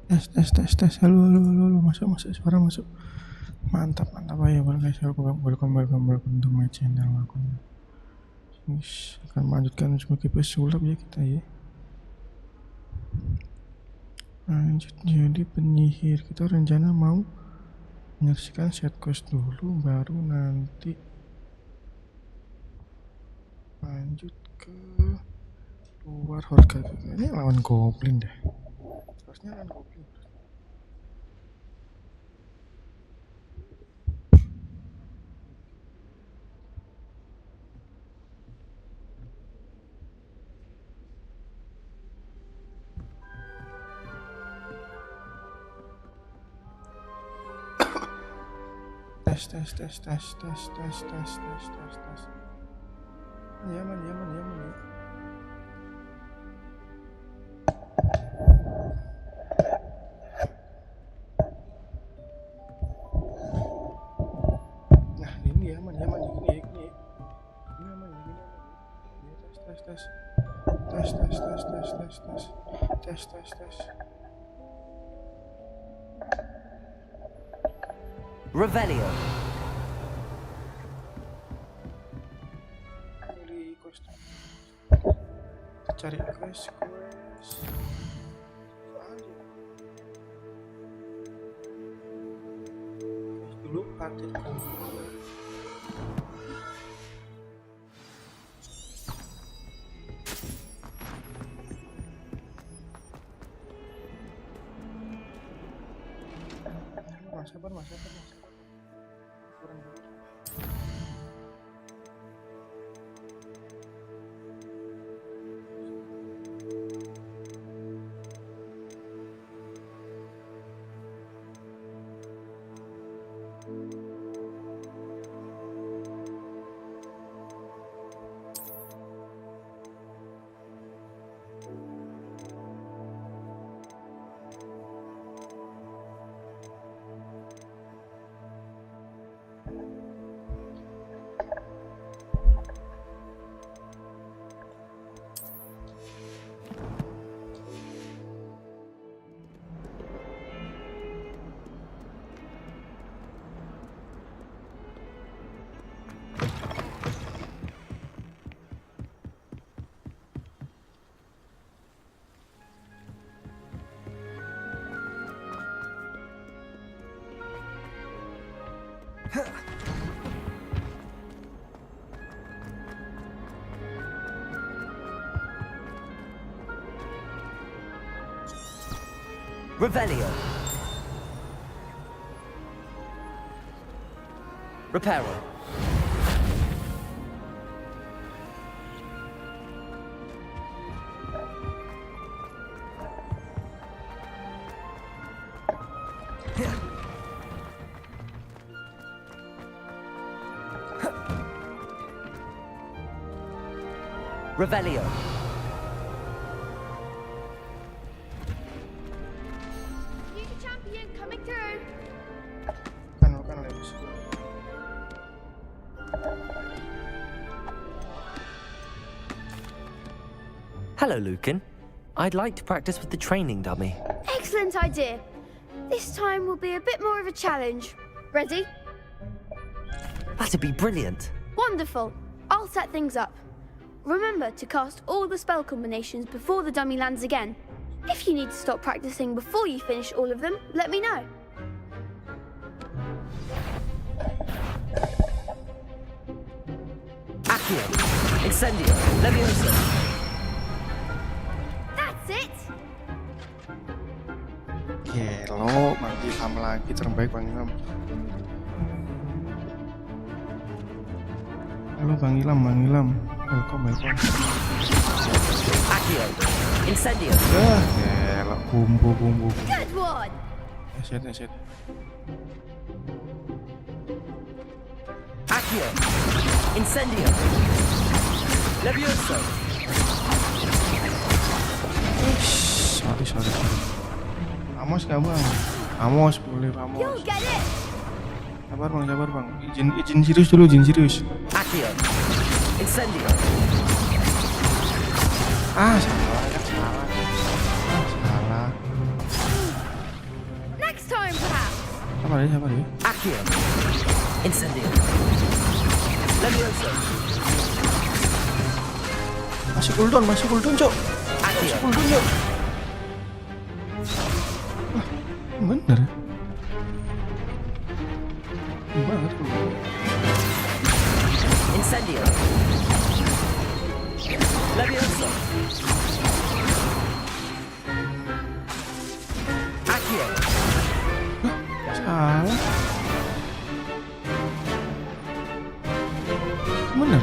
Tes. Halo. Masuk, suara masuk. Mantap. Ayo, guys. Welcome to my channel. Aku akan melanjutkan sebagai pesulap ya kita ya. Lanjut jadi penyihir. Kita rencana mau menyaksikan set quest dulu, baru nanti lanjut ke luar Hogwarts. Ini lawan goblin deh. Harusnya lawan goblin. Tes. Yaman ya. Nah ini aman ini aman ini. Tes. Revelio. Pilih kostum. Cari quest. Dulu party. Sabar. Kurang dulu. Revelio. Reparo. Revelio. Future champion coming through. Kan lewis. Hello, Lucan. I'd like to practice with the training dummy. Excellent idea. This time will be a bit more of a challenge. Ready? That'd be brilliant. Wonderful. I'll set things up. Remember to cast all the spell combinations before the dummy lands again. If you need to stop practicing before you finish all of them, let me know. Accio. Incendio. Leviosa. That's it! Gelo, nanti sama lagi terbaik Bang Ilham. Halo Bang Ilham. Welcome. Accio. Incendio. Gelo, bumbu. Good one! Eset. Accio. Incendio. Leviosa. Sorry. Amos gak Bang? Amos boleh Amos. You'll get it! Sabar Bang. Izin serius dulu, Accio. Incendio. Salah. Sabar ya. Accio. Incendio. Levioso. Masih cooldown, Cok. Accio. Cooldown, Cok. Wah, bener. Banget. Incendio. Levioso. Accio. Salah. Bener.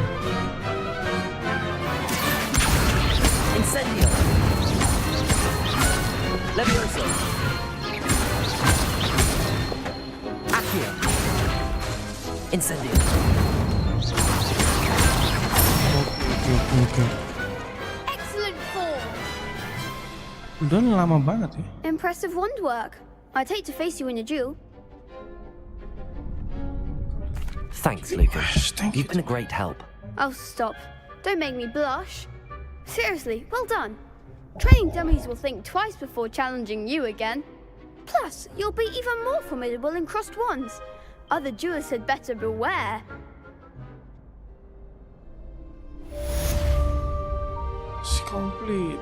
Incendio. Levioso. Accio. Incendio. Oke. Excellent form. Cooldown lama banget ya. Impressive wand work. I'd hate to face you in a duel. Thanks, Lucan. Thank you. You've been a great help. Oh, stop. Don't make me blush. Seriously, well done. Training dummies will think twice before challenging you again. Plus, you'll be even more formidable in crossed wands. Other duelists had better beware. It's complete.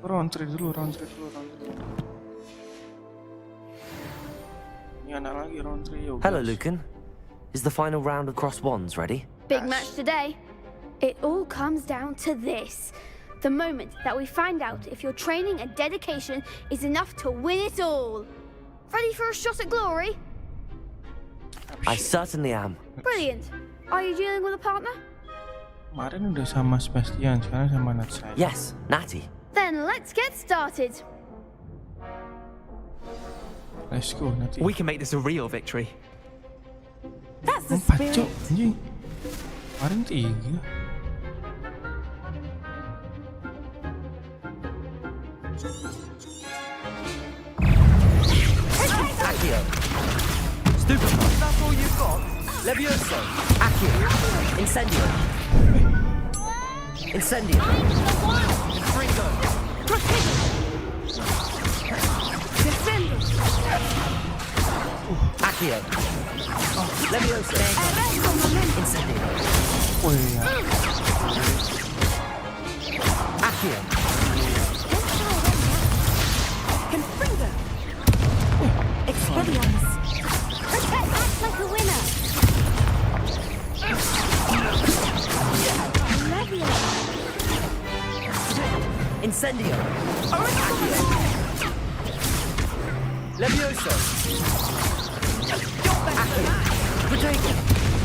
Round 3 dulu. Ini anak lagi round 3 yuk. Hello, Lucan. Is the final round of cross wands ready? Big match today. It all comes down to this. The moment that we find out if your training and dedication is enough to win it all. Ready for a shot at glory? I certainly am. Brilliant. Are you dealing with a partner? Kemarin udah sama Sebastian, sekarang sama Nat saya. Yes, Natty. Then let's get started. Let's go, Nati. We can make this a real victory. That's the 4 spirit. Cok, anjing. Kemarin 3. Accio. Stupefy. That's all you've got? Levioso. Accio. Incendio. Incendio. Fringo. Accio. Levioso. Incendio. Oh iya. Accio. Expelliarmus. Act like a winner. Incendio. Accio. Levioso. Accio. Protego.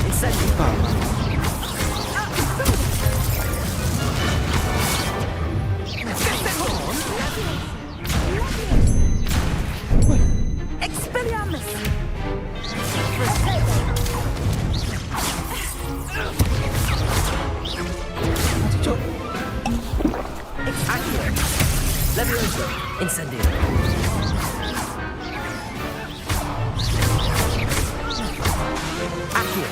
Incendio. Expelliarmus. Cok. Accio. Levioso. Incendio. Accio.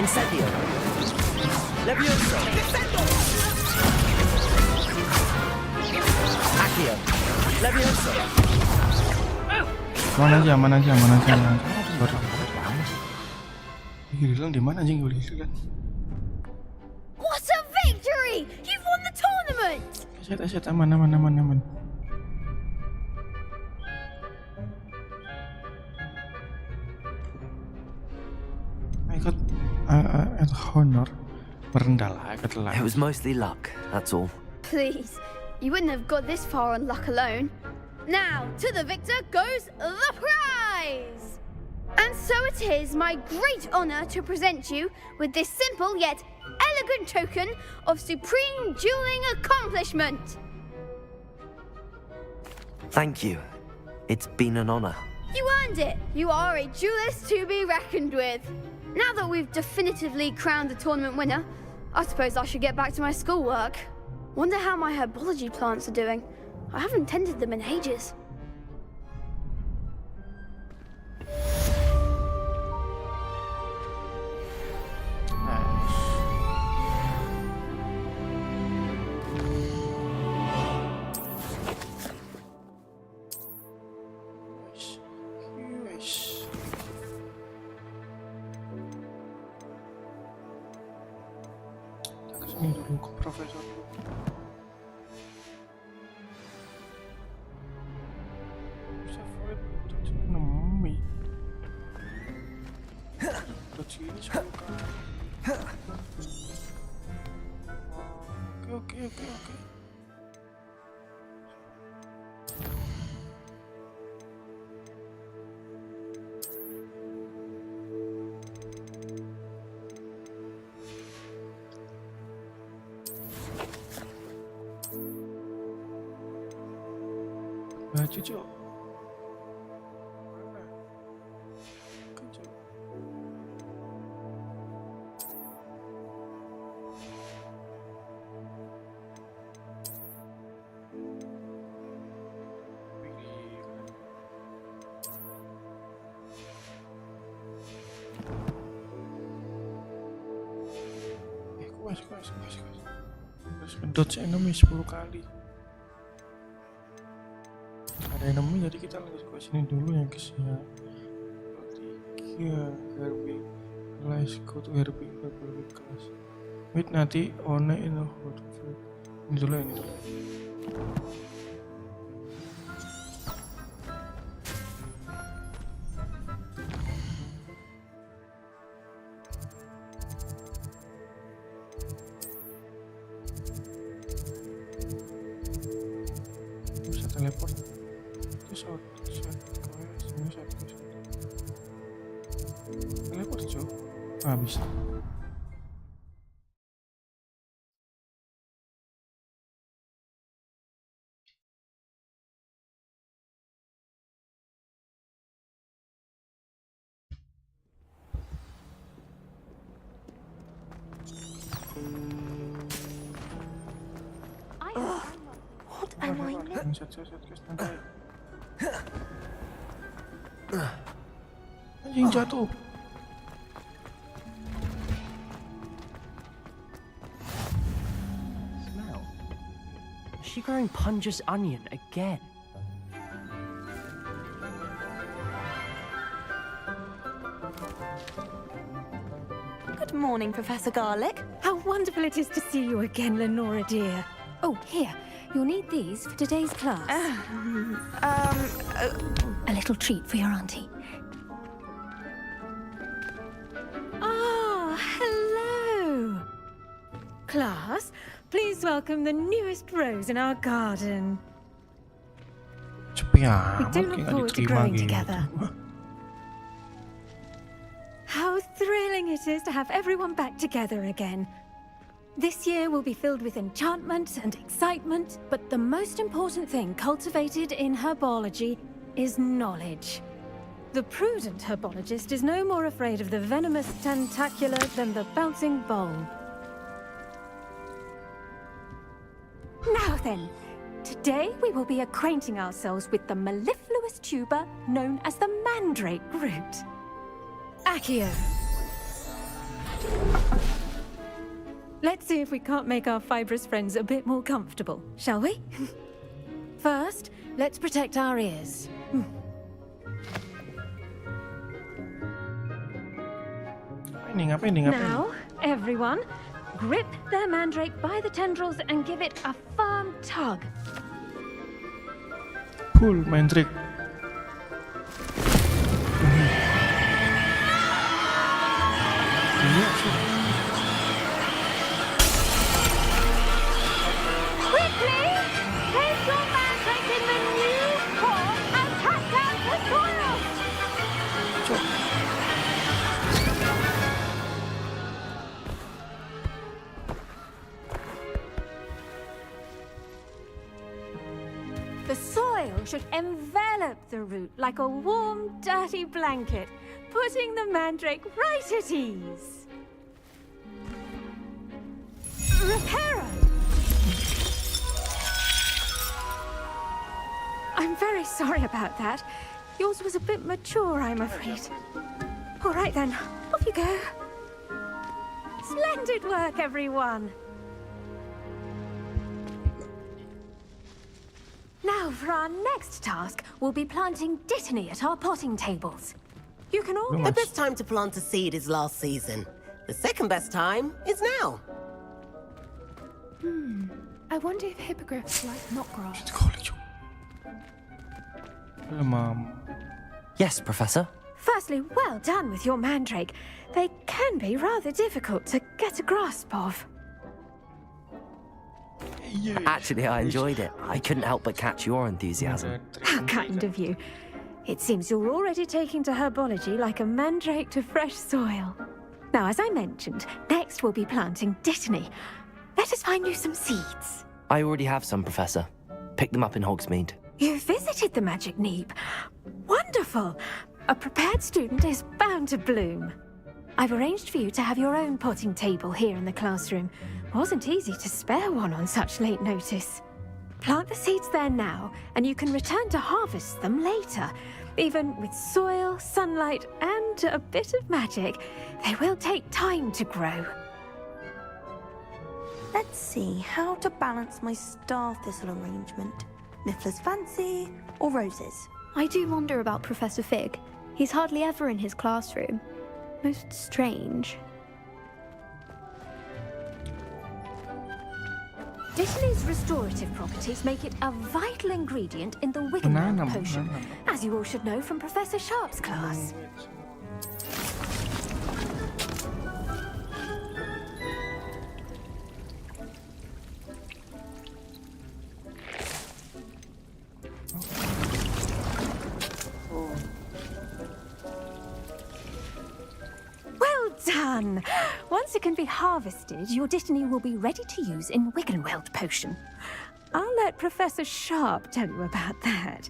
Incendio. Levioso. Accio. Levioso. Aman aja. Sorry. Hilang di mana anjing gue hilang. What a victory! You've won the tournament! Aset aman. I got at honor. Merendah lah, I got luck. It was mostly luck, that's all. Please, you wouldn't have got this far on luck alone. Now, to the victor goes the prize! And so it is my great honor to present you with this simple yet elegant token of supreme dueling accomplishment. Thank you. It's been an honor. You earned it. You are a duelist to be reckoned with. Now that we've definitively crowned the tournament winner, I suppose I should get back to my schoolwork. Wonder how my herbology plants are doing. I haven't tended them in ages. Sini dulu ke profesor dulu. Favorit dodge enemy. Dodge ini 10 kali. Oke. Baju cok. Mana? Kecok. Kuas. Terus ngedodge enemy 10 kali. Ada enemy jadi kita lanjut ke sini dulu ya guys ya. 3 Herbie let's go to Herbie class. Wait nanti one ini dulu. Bisa teleport. Teleport cuy. Bisa. What am I missing? Anjing jatuh. Smell. Is she growing Punja's onion again? Good morning, Professor Garlic. How wonderful it is to see you again, Lenora dear. Oh, here. You'll need these for today's class. A little treat for your auntie. Ah, hello. Class, please welcome the newest rose in our garden. Sepi We amat do kayak look nggak forward to diterima growing gitu. together. How thrilling it is to have everyone back together again. This year will be filled with enchantment and excitement, but the most important thing cultivated in herbology is knowledge. The prudent herbologist is no more afraid of the venomous tentacula than the bouncing bowl. Now then, today we will be acquainting ourselves with the mellifluous tuber known as the mandrake root. Accio. Let's see if we can't make our fibrous friends a bit more comfortable, shall we? First, let's protect our ears. Ngapain nih? Now, everyone, grip their mandrake by the tendrils and give it a firm tug. Pull mandrake. Quickly, place your mandrake in the new form and cut down the soil. The soil should envelop the root like a warm, dirty blanket, putting the mandrake right at ease. Reparo! I'm very sorry about that. Yours was a bit mature, I'm afraid. All right then, off you go. Splendid work, everyone. Now, for our next task, we'll be planting dittany at our potting tables. You can all... The best time to plant a seed is last season. The second best time is now. I wonder if hippogriffs like knot grass. Zit golly, joh. Helemaal. Yes, Professor. Firstly, well done with your mandrake. They can be rather difficult to get a grasp of. Actually, I enjoyed it. I couldn't help but catch your enthusiasm. How kind of you. It seems you're already taking to herbology like a mandrake to fresh soil. Now, as I mentioned, next we'll be planting dittany. Let us find you some seeds. I already have some, Professor. Picked them up in Hogsmeade. You visited the Magic Neep. Wonderful! A prepared student is bound to bloom. I've arranged for you to have your own potting table here in the classroom. Wasn't easy to spare one on such late notice. Plant the seeds there now, and you can return to harvest them later. Even with soil, sunlight, and a bit of magic, they will take time to grow. Let's see how to balance my star thistle arrangement. Niffler's fancy or roses? I do wonder about Professor Fig. He's hardly ever in his classroom. Most strange. Dittany's restorative properties make it a vital ingredient in the Wiggenweld Banana, potion, banana. as you all should know from Professor Sharp's class. Well done! Once it can be harvested, your dittany will be ready to use in Wiggenweld potion. I'll let Professor Sharp tell you about that.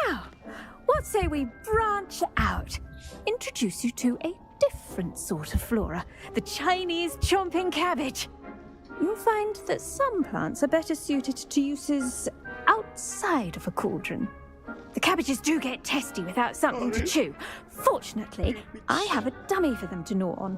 Now, what say we branch out? Introduce you to a different sort of flora, the Chinese chomping cabbage. You'll find that some plants are better suited to uses outside of a cauldron. The cabbages do get testy without something to chew. Fortunately, I have a dummy for them to gnaw on.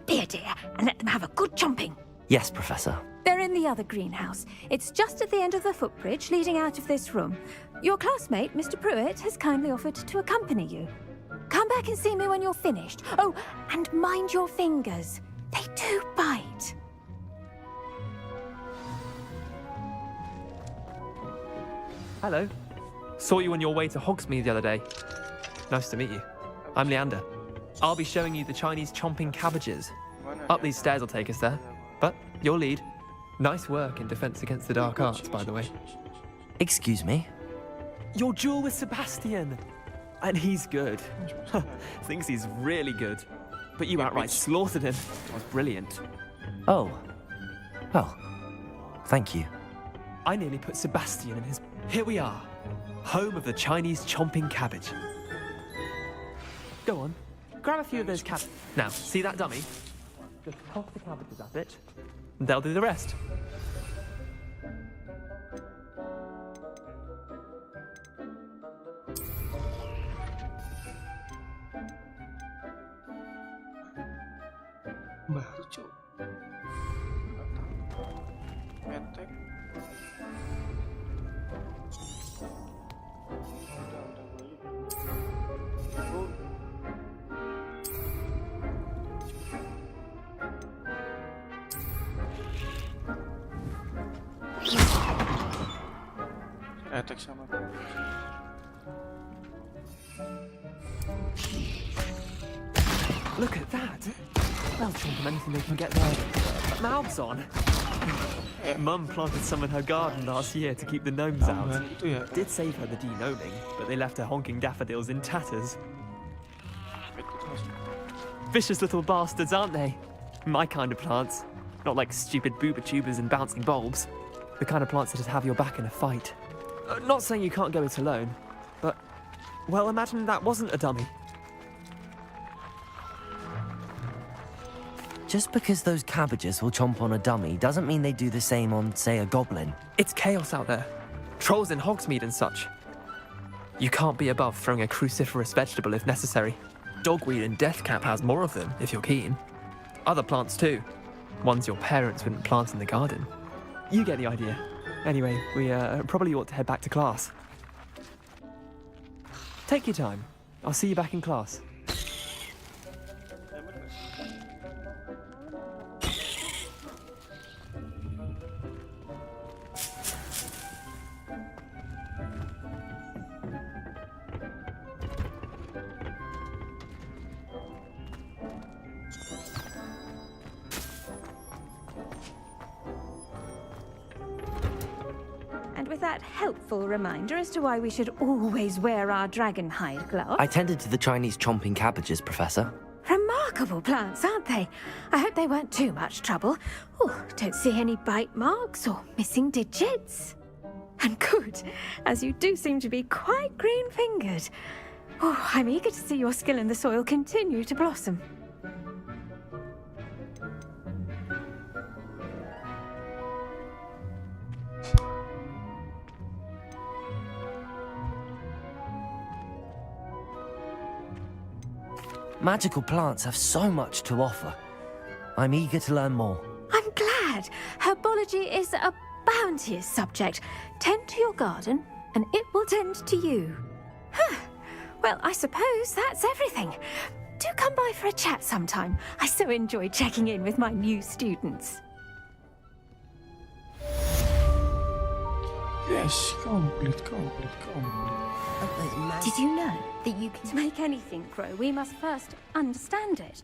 Be a dear and let them have a good chomping. Yes, Professor. They're in the other greenhouse. It's just at the end of the footbridge leading out of this room. Your classmate, Mr. Pruitt, has kindly offered to accompany you. Come back and see me when you're finished. Oh, and mind your fingers. They do bite. Hello. Saw you on your way to Hogsmeade the other day. Nice to meet you. I'm Leander. I'll be showing you the Chinese chomping cabbages. Up these stairs will take us there. But your lead. Nice work in defense against the dark arts, by the way. Excuse me? Your duel with Sebastian. And he's good. Thinks he's really good. But you outright slaughtered him. It was brilliant. Oh. Well, thank you. I nearly put Sebastian in his... Here we are. Home of the Chinese chomping cabbage. Go on. Grab a few of those cabbages. Now, see that dummy? Just toss the cabbages at it. And they'll do the rest. Baru, Cuk. Metek. Udah balik. Oh. Attack sama. Look at that. They'll chomp on anything they can get their mouths on. Mum planted some in her garden last year to keep the gnomes out. Itu ya. Did save her the de-gnoming, but they left her honking daffodils in tatters. Vicious little bastards, aren't they? My kind of plants. Not like stupid booba tubers and bouncing bulbs. The kind of plants that just have your back in a fight. Not saying you can't go it alone, but... Well, imagine that wasn't a dummy. Just because those cabbages will chomp on a dummy doesn't mean they do the same on, say, a goblin. It's chaos out there. Trolls in Hogsmeade and such. You can't be above throwing a cruciferous vegetable if necessary. Dogweed and deathcap has more of them, if you're keen. Other plants too. Ones your parents wouldn't plant in the garden. You get the idea. Anyway, we probably ought to head back to class. Take your time. I'll see you back in class. with that helpful reminder as to why we should always wear our dragon hide gloves. I tended to the Chinese chomping cabbages, Professor. Remarkable plants, aren't they? I hope they weren't too much trouble. Oh, don't see any bite marks or missing digits. And good, as you do seem to be quite green-fingered. Oh, I'm eager to see your skill in the soil continue to blossom. Magical plants have so much to offer. I'm eager to learn more. I'm glad. Herbology is a bounteous subject. Tend to your garden, and it will tend to you. Huh. Well, I suppose that's everything. Do come by for a chat sometime. I so enjoy checking in with my new students. Yes, complete. Did you know that you can make anything grow? We must first understand it.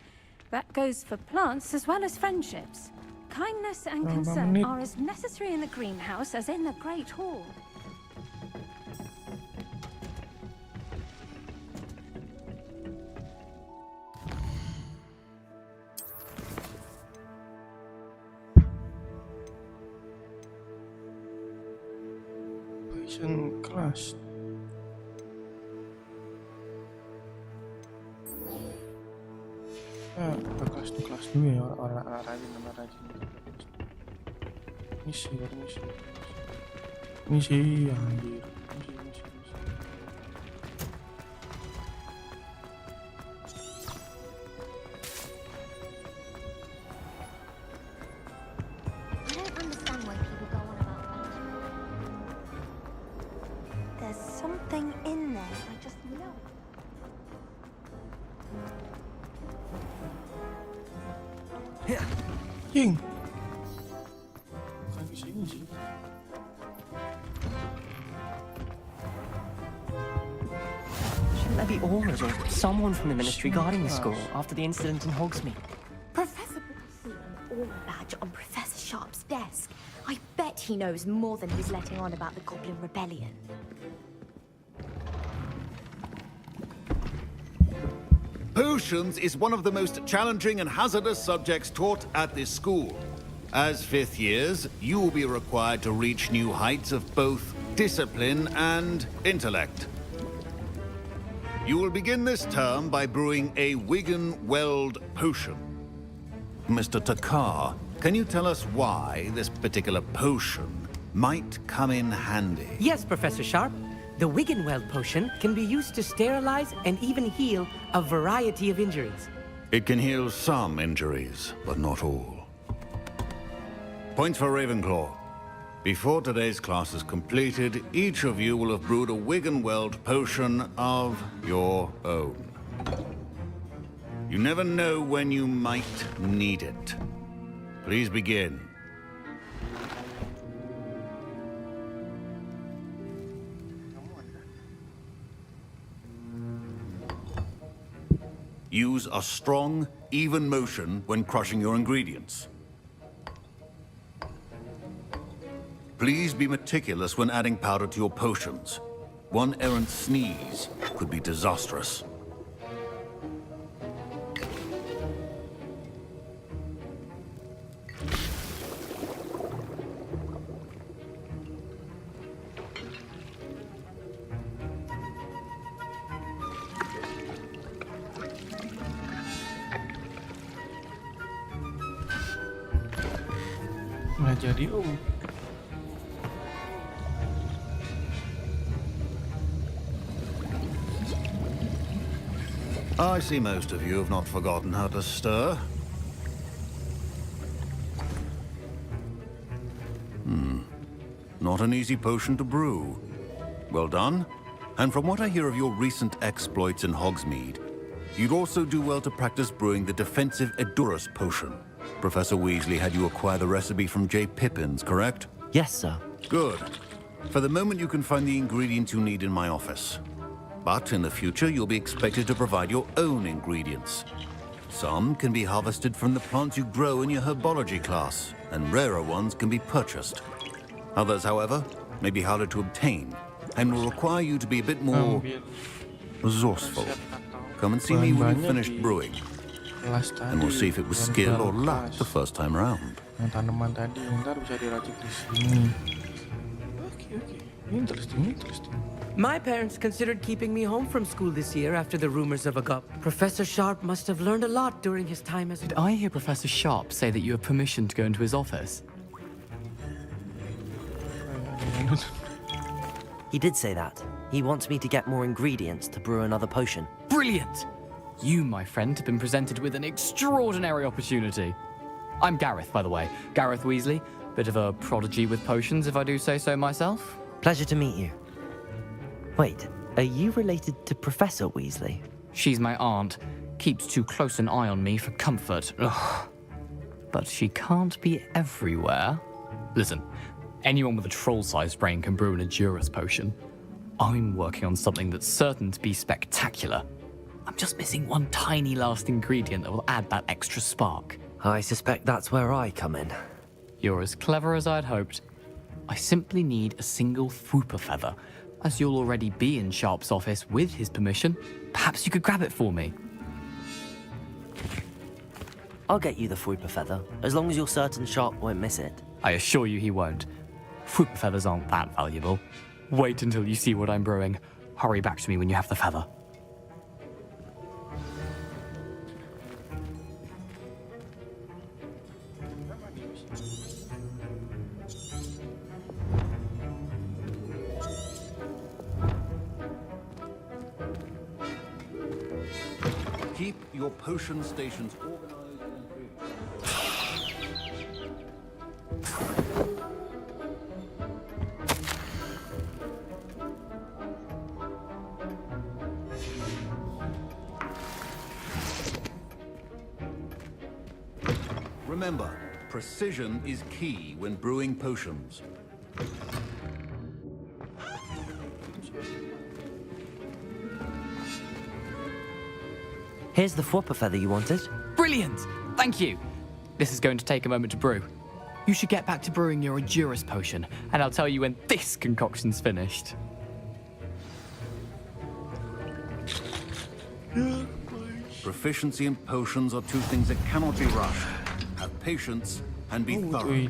That goes for plants as well as friendships. Kindness and concern are as necessary in the greenhouse as in the Great Hall. Passion class. Kelas 2 ya, orang rajin. Misi. Misi, anjir. Misi. I don't understand why people go on about that. There's something in there, I just know. Ying. Bukan di sini sih. Shouldn't there be auras or someone from the ministry guarding the school after the incident in Hogsmeade? Professor Booth's seen an aura badge on Professor Sharp's desk. I bet he knows more than he's letting on about the Goblin Rebellion. Potions is one of the most challenging and hazardous subjects taught at this school. As fifth years, you will be required to reach new heights of both discipline and intellect. You will begin this term by brewing a Wigan-Weld potion. Mr. Takar, can you tell us why this particular potion might come in handy? Yes, Professor Sharp. The Wigan-Weld potion can be used to sterilize and even heal a variety of injuries. It can heal some injuries, but not all. Points for Ravenclaw. Before today's class is completed, each of you will have brewed a Wigan-Weld potion of your own. You never know when you might need it. Please begin. Use a strong, even motion when crushing your ingredients. Please be meticulous when adding powder to your potions. One errant sneeze could be disastrous. Nggak jadi I see most of you have not forgotten how to stir. Not an easy potion to brew. Well done. And from what I hear of your recent exploits in Hogsmeade, you'd also do well to practice brewing the defensive Edurus potion. Professor Weasley had you acquire the recipe from J. Pippins, correct? Yes, sir. Good. For the moment, you can find the ingredients you need in my office. But in the future, you'll be expected to provide your own ingredients. Some can be harvested from the plants you grow in your herbology class, and rarer ones can be purchased. Others, however, may be harder to obtain and will require you to be a bit more resourceful. Come and see me when you've finished brewing, and we'll see if it was skill or luck the first time around. Yang tanaman tadi ntar bisa diracik di sini. Oke. Interesting. My parents considered keeping me home from school this year after the rumors of a cup. Professor Sharp must have learned a lot during his time as a... Did I hear Professor Sharp say that you have permission to go into his office? He did say that. He wants me to get more ingredients to brew another potion. Brilliant! You, my friend, have been presented with an extraordinary opportunity. I'm Gareth, by the way. Gareth Weasley. Bit of a prodigy with potions, if I do say so myself. Pleasure to meet you. Wait, are you related to Professor Weasley? She's my aunt. Keeps too close an eye on me for comfort. Ugh. But she can't be everywhere. Listen, anyone with a troll-sized brain can brew an Edurus potion. I'm working on something that's certain to be spectacular. I'm just missing one tiny last ingredient that will add that extra spark. I suspect that's where I come in. You're as clever as I'd hoped. I simply need a single Fwooper feather. As you'll already be in Sharp's office with his permission, perhaps you could grab it for me. I'll get you the Fwooper feather, as long as you're certain Sharp won't miss it. I assure you he won't. Fwooper feathers aren't that valuable. Wait until you see what I'm brewing. Hurry back to me when you have the feather. Keep your potion stations organized and improved. Remember, precision is key when brewing potions. Here's the Fwooper feather you wanted. Brilliant! Thank you! This is going to take a moment to brew. You should get back to brewing your Edurus potion, and I'll tell you when this concoction's finished. Proficiency in potions are two things that cannot be rushed. Have patience and be thorough.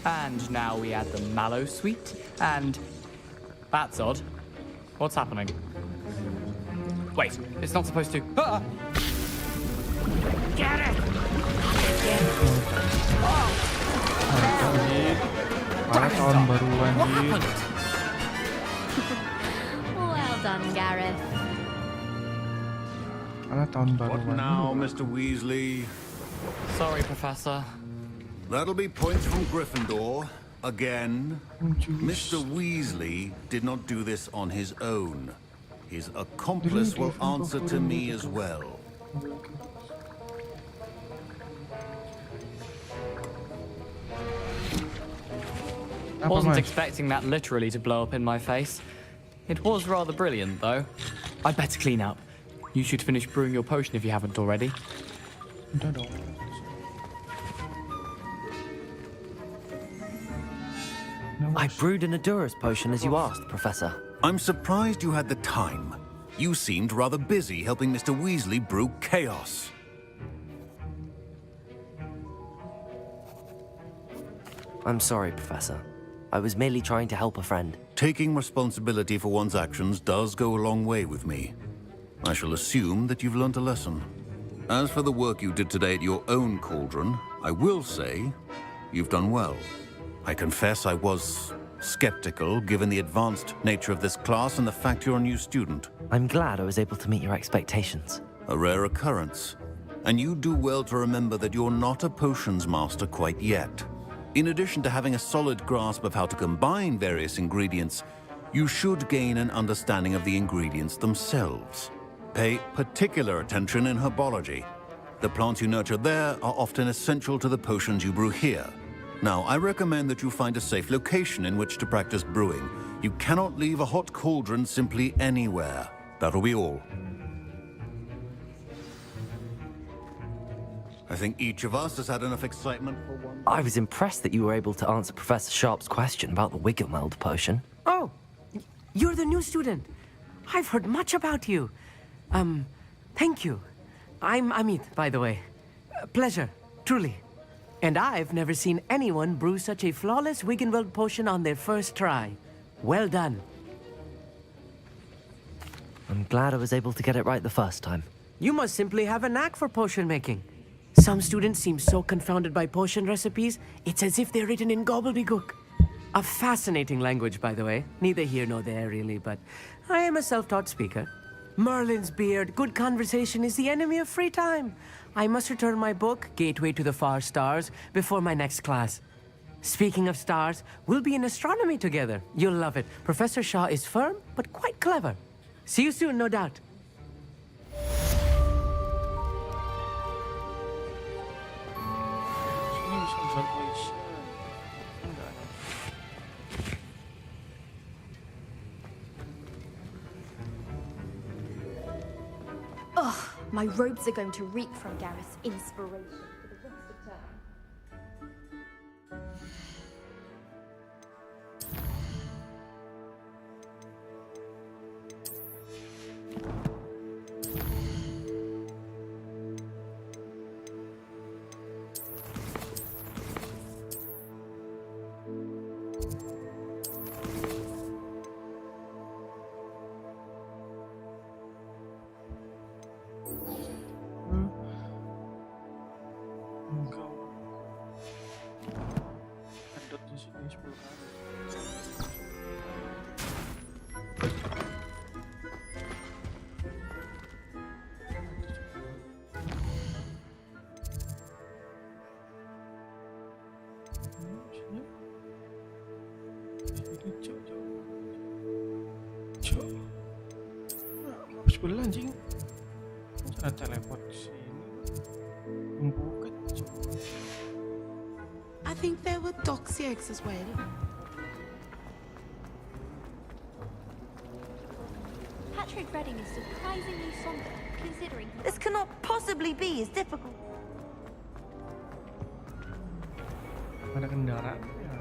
And now we add the mallow sweet, and... That's odd. What's happening? Wait, it's not supposed to... Ah! Get it! Malah tahun baruan What gitu. happened? Well done, Gareth. Malah tahun What baruan. now, Mr. Weasley? Sorry, Professor. That'll be points from Gryffindor. Again. Mr. Weasley did not do this on his own. His accomplice will answer to me as well. Wasn't expecting that literally to blow up in my face. It was rather brilliant, though. I'd better clean up. You should finish brewing your potion if you haven't already. Udah dong. I brewed an Edurus potion as you asked, Professor. I'm surprised you had the time. You seemed rather busy helping Mr. Weasley brew chaos. I'm sorry, Professor. I was merely trying to help a friend. Taking responsibility for one's actions does go a long way with me. I shall assume that you've learnt a lesson. As for the work you did today at your own cauldron, I will say you've done well. I confess I was skeptical, given the advanced nature of this class and the fact you're a new student. I'm glad I was able to meet your expectations. A rare occurrence. And you do well to remember that you're not a potions master quite yet. In addition to having a solid grasp of how to combine various ingredients, you should gain an understanding of the ingredients themselves. Pay particular attention in herbology. The plants you nurture there are often essential to the potions you brew here. Now, I recommend that you find a safe location in which to practice brewing. You cannot leave a hot cauldron simply anywhere. That'll be all. I think each of us has had enough excitement for one. I was impressed that you were able to answer Professor Sharp's question about the Wiggenweld potion. Oh, you're the new student. I've heard much about you. Thank you. I'm Amit, by the way. Pleasure, truly. And I've never seen anyone brew such a flawless Wiggenweld potion on their first try. Well done. I'm glad I was able to get it right the first time. You must simply have a knack for potion making. Some students seem so confounded by potion recipes, it's as if they're written in gobbledygook. A fascinating language, by the way. Neither here nor there, really, but I am a self-taught speaker. Merlin's beard, good conversation is the enemy of free time. I must return my book, Gateway to the Far Stars, before my next class. Speaking of stars, we'll be in astronomy together. You'll love it. Professor Shaw is firm, but quite clever. See you soon, no doubt. Sini bisa jual poison. Enggak ada. Ugh, my robes are going to reek from Gareth's inspiration for the rest of term. Engkau pedot di sini 10 kali. Sini. Sini, cok. Cok. Nah, sebelah anjing. Cara teleport sini. Bukan, cok. I think there were doxy eggs as well. Patrick Redding is surprisingly somber, considering This cannot possibly be as difficult. Ada kendaraan ya.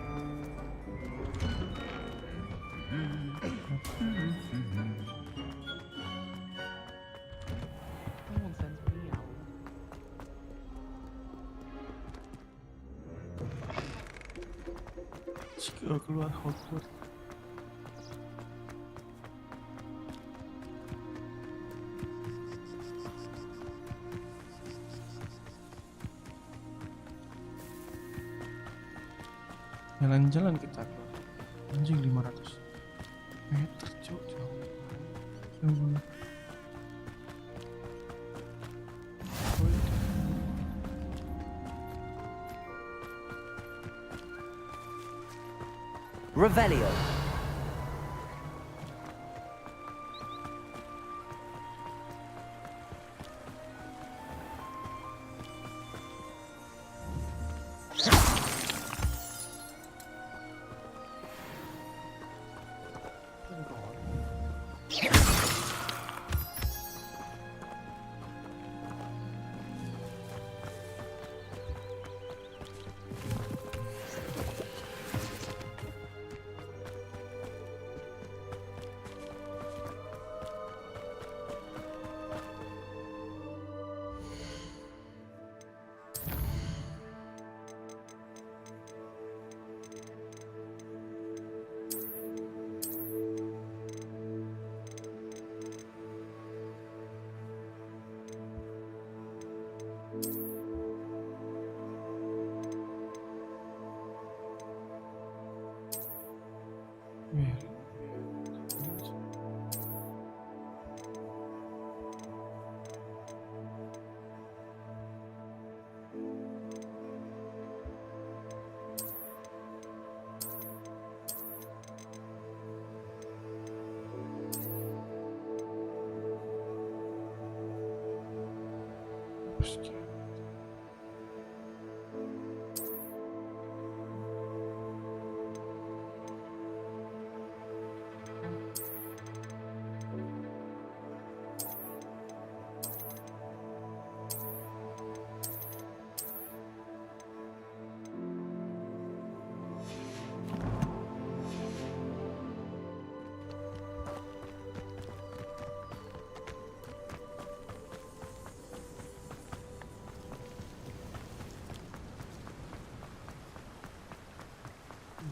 Keluar Hogwarts. Jalan-jalan kita keluar. Anjing 500 meter, cok, jauh banget. Revelio.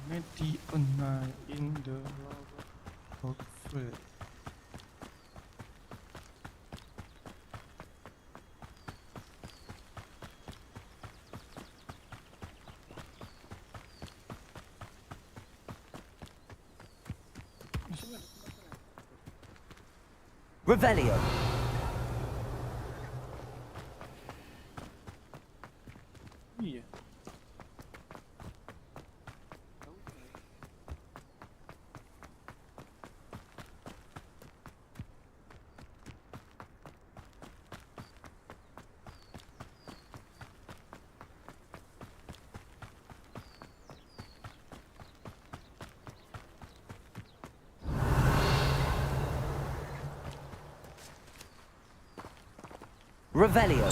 Met the online in the love of Fred. Revelio. Iya. Revelio.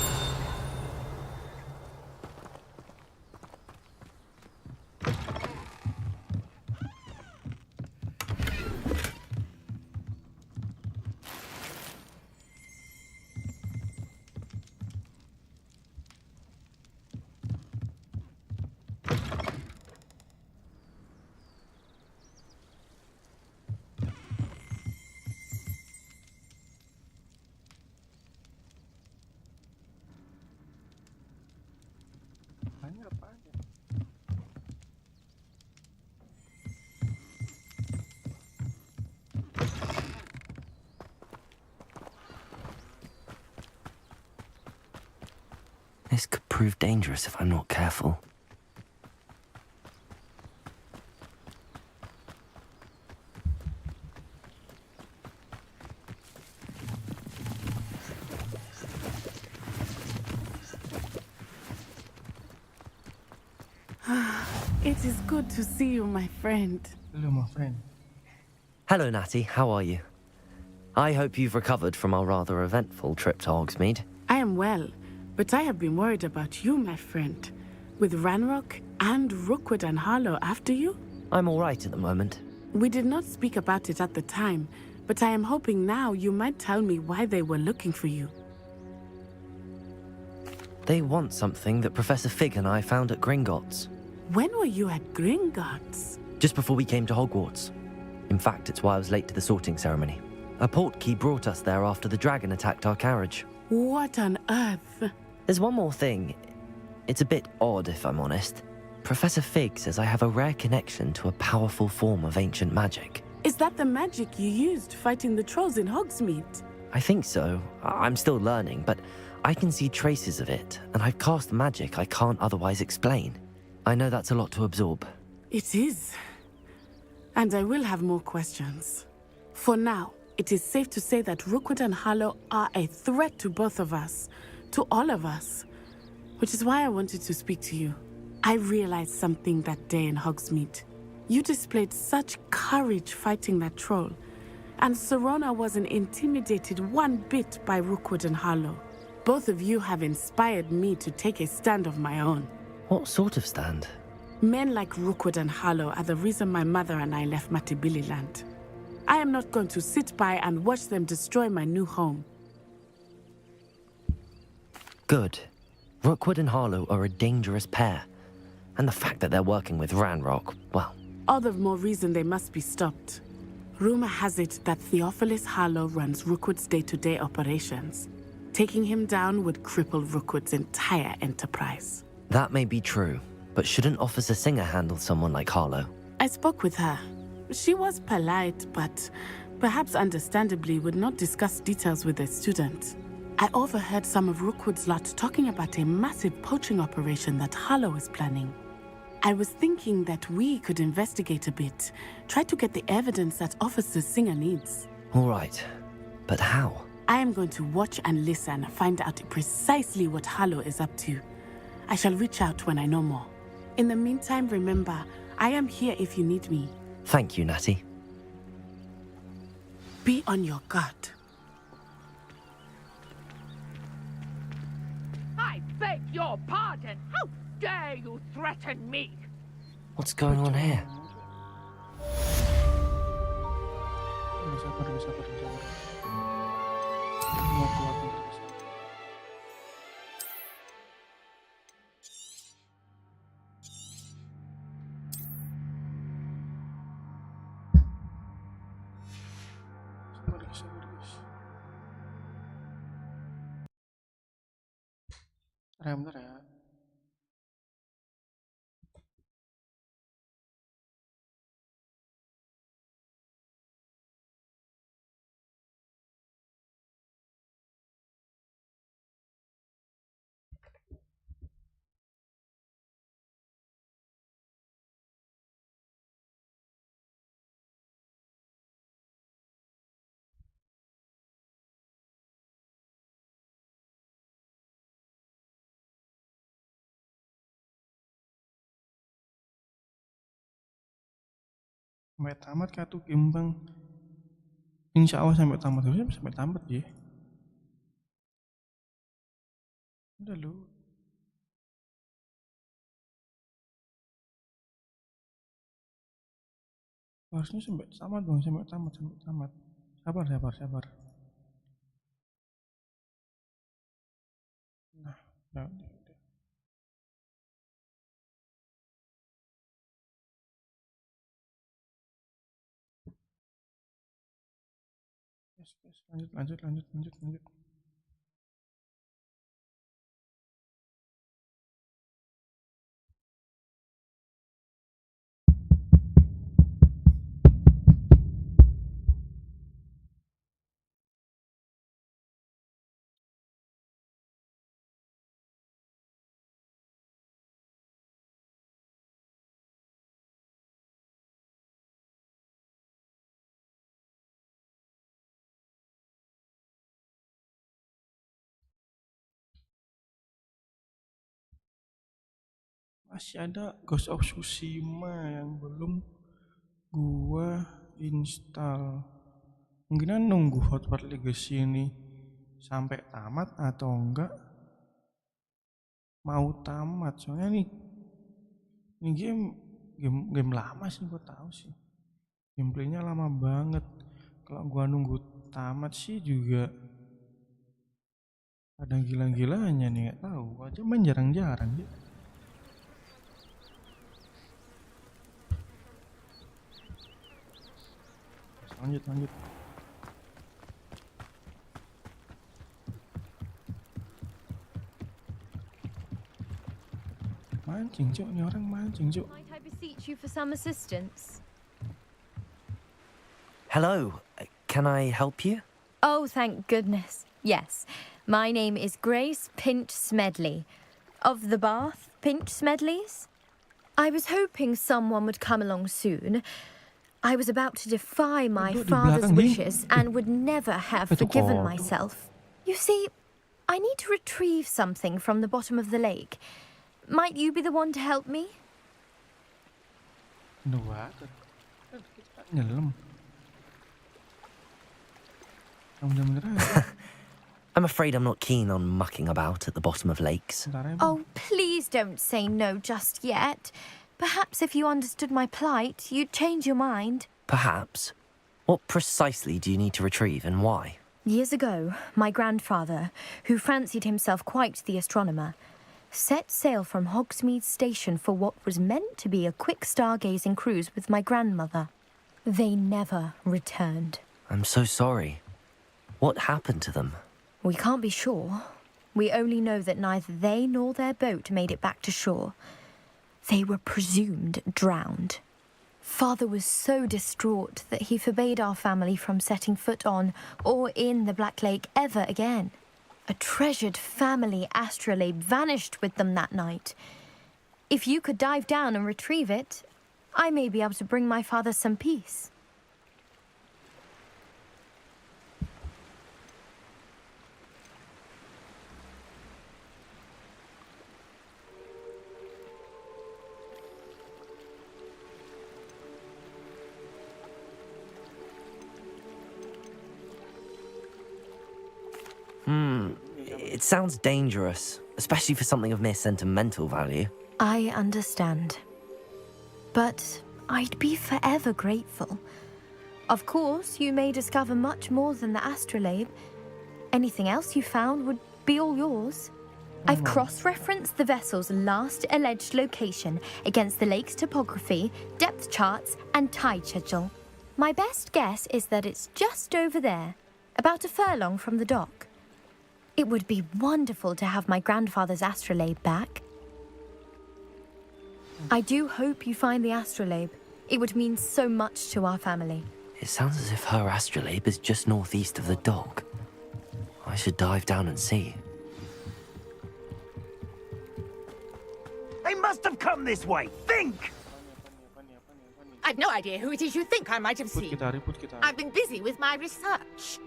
This could prove dangerous if I'm not careful. It is good to see you, my friend. Hello, my friend. Hello, Natty. How are you? I hope you've recovered from our rather eventful trip to Hogsmeade. I am well, but I have been worried about you, my friend. With Ranrock and Rookwood and Hallo after you? I'm all right at the moment. We did not speak about it at the time, but I am hoping now you might tell me why they were looking for you. They want something that Professor Fig and I found at Gringotts. When were you at Gringotts? Just before we came to Hogwarts. In fact, it's why I was late to the sorting ceremony. A portkey brought us there after the dragon attacked our carriage. What on earth? There's one more thing. It's a bit odd, if I'm honest. Professor Fig says I have a rare connection to a powerful form of ancient magic. Is that the magic you used fighting the trolls in Hogsmeade? I think so. I'm still learning, but I can see traces of it, and I've cast magic I can't otherwise explain. I know that's a lot to absorb. It is. And I will have more questions. For now, it is safe to say that Rookwood and Hallo are a threat to both of us, to all of us, which is why I wanted to speak to you. I realized something that day in Hogsmeade. You displayed such courage fighting that troll, and Serona wasn't intimidated one bit by Rookwood and Hallo. Both of you have inspired me to take a stand of my own. What sort of stand? Men like Rookwood and Hallo are the reason my mother and I left Matibili land. I am not going to sit by and watch them destroy my new home. Good. Rookwood and Hallo are a dangerous pair. And the fact that they're working with Ranrock, well... All the more reason they must be stopped. Rumor has it that Theophilus Hallo runs Rookwood's day-to-day operations. Taking him down would cripple Rookwood's entire enterprise. That may be true, but shouldn't Officer Singer handle someone like Hallo? I spoke with her. She was polite, but perhaps understandably would not discuss details with a student. I overheard some of Rookwood's lot talking about a massive poaching operation that Hallo is planning. I was thinking that we could investigate a bit, try to get the evidence that Officer Singer needs. All right, but how? I am going to watch and listen, find out precisely what Hallo is up to. I shall reach out when I know more. In the meantime, remember, I am here if you need me. Thank you, Natty. Be on your guard. I beg your pardon. How dare you threaten me? What's going on here? Bentar ya. Sampai tamat kayak tuh gimbang. Insya Allah sampai tamat, harusnya sampai tamat ya. Udah lu. Harusnya sampai tamat dong, sampai tamat. Sabar. Nah, udah. Yes. Lanjut. Masih ada Ghost of Tsushima yang belum gua install. Mungkin nunggu Hogwarts Legacy ini sampai tamat atau enggak mau tamat. Soalnya ini game lama sih, gua tahu sih. Gameplaynya lama banget. Kalau gua nunggu tamat sih juga ada gila-gilanya nih, nggak tahu. Gua aja main jarang-jarang ya. Lanjut. Mancing, Cuk. Ini orang mancing, Cuk. Might I beseech you for some assistance? Hello, can I help you? Oh, thank goodness. Yes. My name is Grace Pinch Smedley. Of the Bath Pinch Smedleys? I was hoping someone would come along soon. I was about to defy my father's wishes and would never have forgiven myself. You see, I need to retrieve something from the bottom of the lake. Might you be the one to help me? I'm afraid I'm not keen on mucking about at the bottom of lakes. Oh, please don't say no just yet. Perhaps if you understood my plight, you'd change your mind. Perhaps. What precisely do you need to retrieve and why? Years ago, my grandfather, who fancied himself quite the astronomer, set sail from Hogsmeade Station for what was meant to be a quick stargazing cruise with my grandmother. They never returned. I'm so sorry. What happened to them? We can't be sure. We only know that neither they nor their boat made it back to shore. They were presumed drowned. Father was so distraught that he forbade our family from setting foot on or in the Black Lake ever again. A treasured family astrolabe vanished with them that night. If you could dive down and retrieve it, I may be able to bring my father some peace. It sounds dangerous, especially for something of mere sentimental value. I understand. But I'd be forever grateful. Of course, you may discover much more than the astrolabe. Anything else you found would be all yours. I've cross-referenced the vessel's last alleged location against the lake's topography, depth charts, and tide schedule. My best guess is that it's just over there, about a furlong from the dock. It would be wonderful to have my grandfather's astrolabe back. I do hope you find the astrolabe. It would mean so much to our family. It sounds as if her astrolabe is just northeast of the dock. I should dive down and see. They must have come this way. Think! I've no idea who it is you think I might have seen. I've been busy with my research.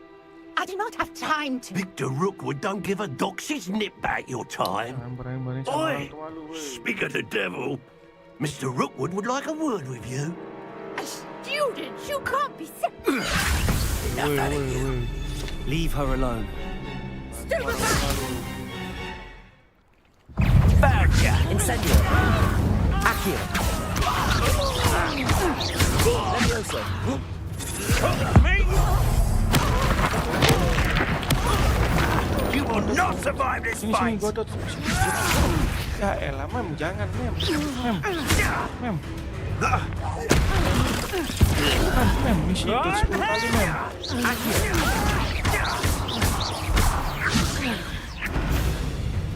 I do not have time to... Victor Rookwood don't give a doxy's nip back your time. Oi! Speak of the devil. Mr. Rookwood would like a word with you. A student? You can't be sick. Enough out of you. Leave her alone. Found ya! Incendio. Accio. Levioso. Me? You will not survive this fight! Ya elah, Mem, jangan, Mem. Mem, misi itu 10 kali, Mem.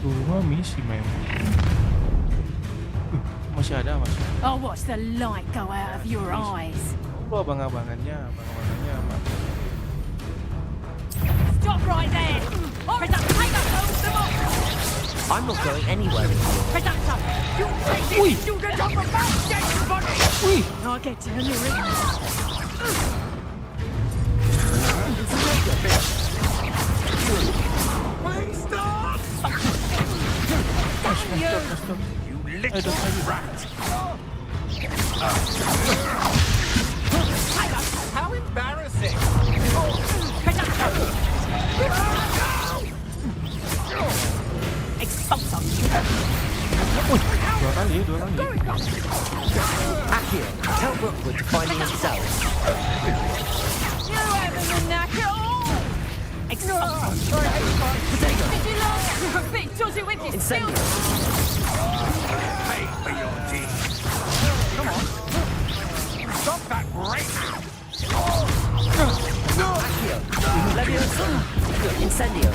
Dua misi, Mem. Masih ada, Mas. I'll watch the light go out of your eyes. Lu abang-abangannya, Mak. Stop right there! I'm not going anywhere. Presenter, you take this student off the foundation body! I'll get to him here. Please stop! You little rat! How embarrassing! Expulso! Dua kali. Accio, tell Rookwood to find me himself. You haven't the knack at all! Expulso! Potato. Did you learn a bit dodgy with your skills? Pay for your deeds. Come on. Stop that right now! Accio. Levioso. Incendio.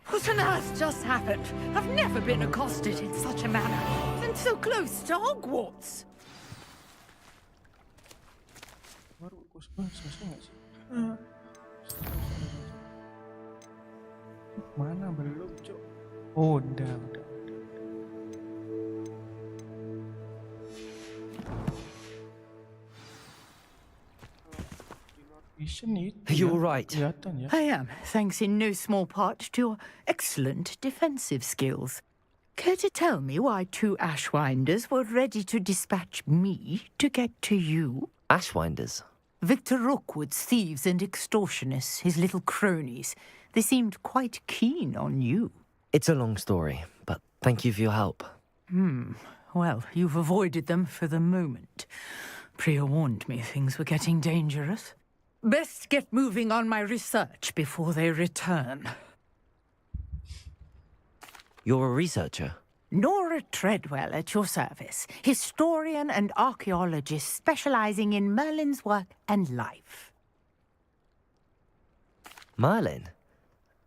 What on earth just happened? I've never been accosted in such a manner. And so close to Hogwarts. Baru selesai nggak sih? Mana belum, Cok? Oh, udah. You're right. I am, thanks in no small part to your excellent defensive skills. Care to tell me why 2 Ashwinders were ready to dispatch me to get to you? Ashwinders? Victor Rookwood's thieves and extortionists, his little cronies. They seemed quite keen on you. It's a long story, but thank you for your help. Well, you've avoided them for the moment. Priya warned me things were getting dangerous. Best get moving on my research before they return. You're a researcher? Nora Treadwell at your service, historian and archaeologist specializing in Merlin's work and life. Merlin?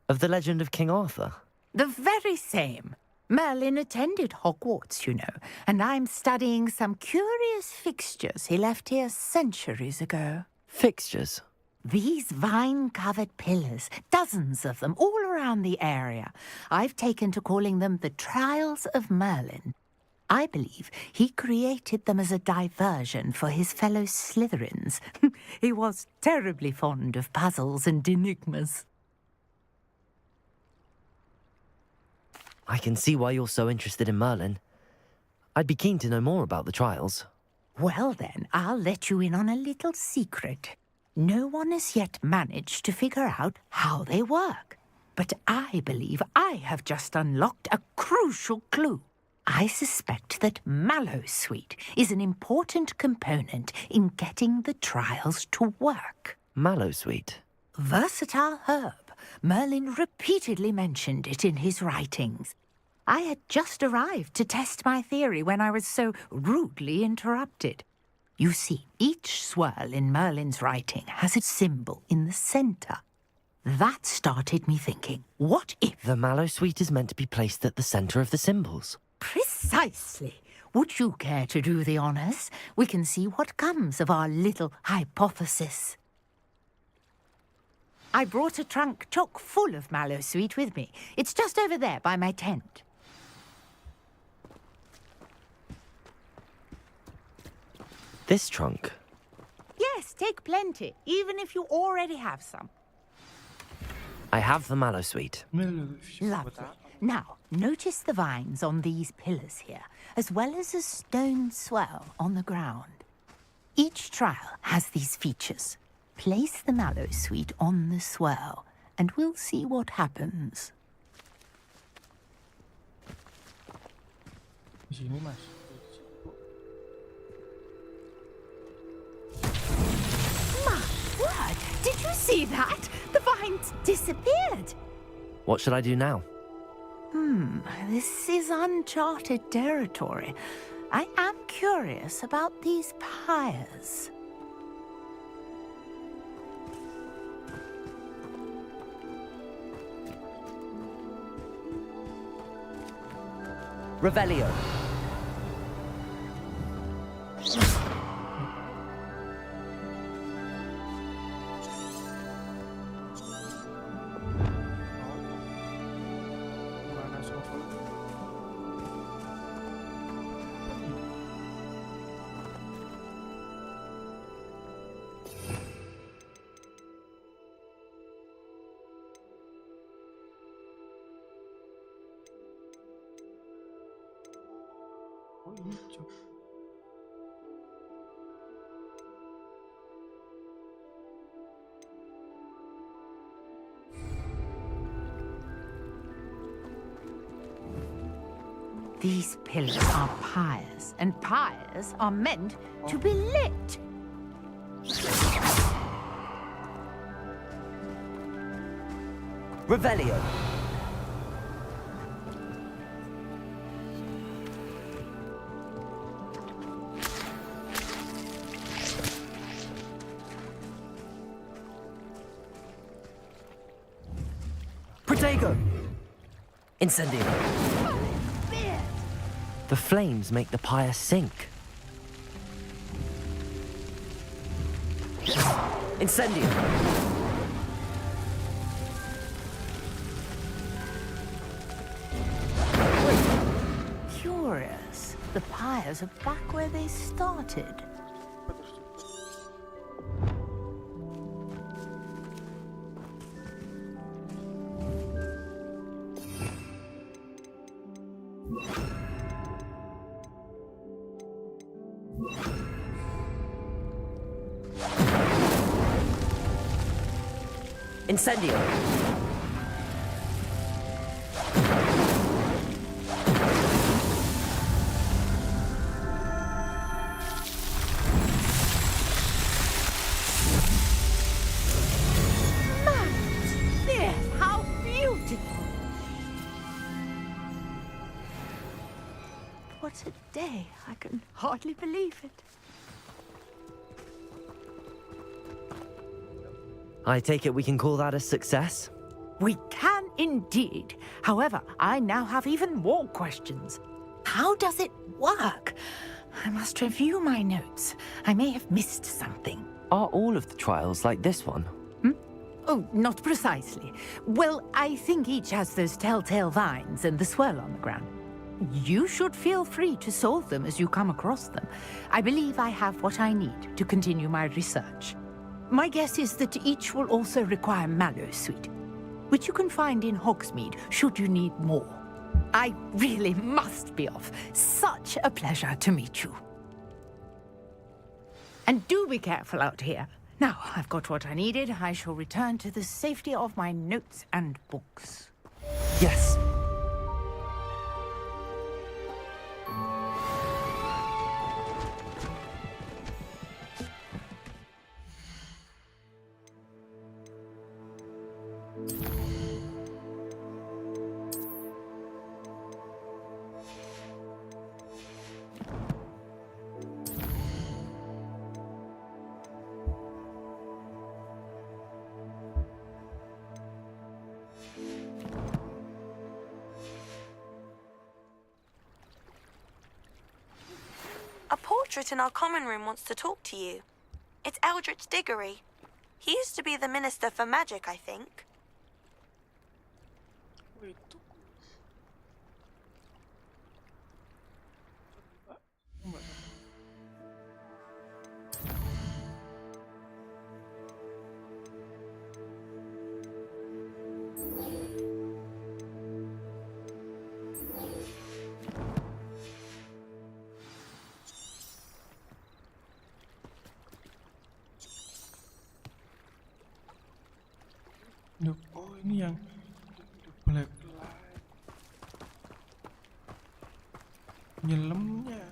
Of the legend of King Arthur? The very same. Merlin attended Hogwarts, you know, and I'm studying some curious fixtures he left here centuries ago. Fixtures? These vine-covered pillars, dozens of them, all around the area. I've taken to calling them the Trials of Merlin. I believe he created them as a diversion for his fellow Slytherins. He was terribly fond of puzzles and enigmas. I can see why you're so interested in Merlin. I'd be keen to know more about the trials. Well then, I'll let you in on a little secret. No one has yet managed to figure out how they work. But I believe I have just unlocked a crucial clue. I suspect that Mallowsweet is an important component in getting the trials to work. Mallowsweet? Versatile herb. Merlin repeatedly mentioned it in his writings. I had just arrived to test my theory when I was so rudely interrupted. You see, each swirl in Merlin's writing has a symbol in the center. That started me thinking, what if... The mallow sweet is meant to be placed at the center of the symbols. Precisely. Would you care to do the honors? We can see what comes of our little hypothesis. I brought a trunk chock full of mallow sweet with me. It's just over there by my tent. This trunk? Yes, take plenty, even if you already have some. I have the mallow sweet. Lovely. Now, notice the vines on these pillars here, as well as a stone swell on the ground. Each trial has these features. Place the mallow sweet on the swell, and we'll see what happens. Di sini, Mas. My word! Did you see that? The vines disappeared. What should I do now? This is uncharted territory. I am curious about these pyres. Revelio. Mana sofa? Oh, hijau. These pillars are pyres, and pyres are meant to be lit. Revelio. Protego. Incendio. The flames make the pyre sink. Incendio. Curious. The pyres are back where they started. Incendio. Yes, how beautiful! What a day. I can hardly believe it. I take it we can call that a success? We can indeed. However, I now have even more questions. How does it work? I must review my notes. I may have missed something. Are all of the trials like this one? Oh, not precisely. Well, I think each has those telltale vines and the swirl on the ground. You should feel free to solve them as you come across them. I believe I have what I need to continue my research. My guess is that each will also require mallow sweet, which you can find in Hogsmeade should you need more. I really must be off. Such a pleasure to meet you. And do be careful out here. Now, I've got what I needed. I shall return to the safety of my notes and books. Yes. Rectorate in our common room wants to talk to you. It's Eldritch Diggory. He used to be the Minister for Magic, I think. Oh, ini yang black light. Nyelemnya.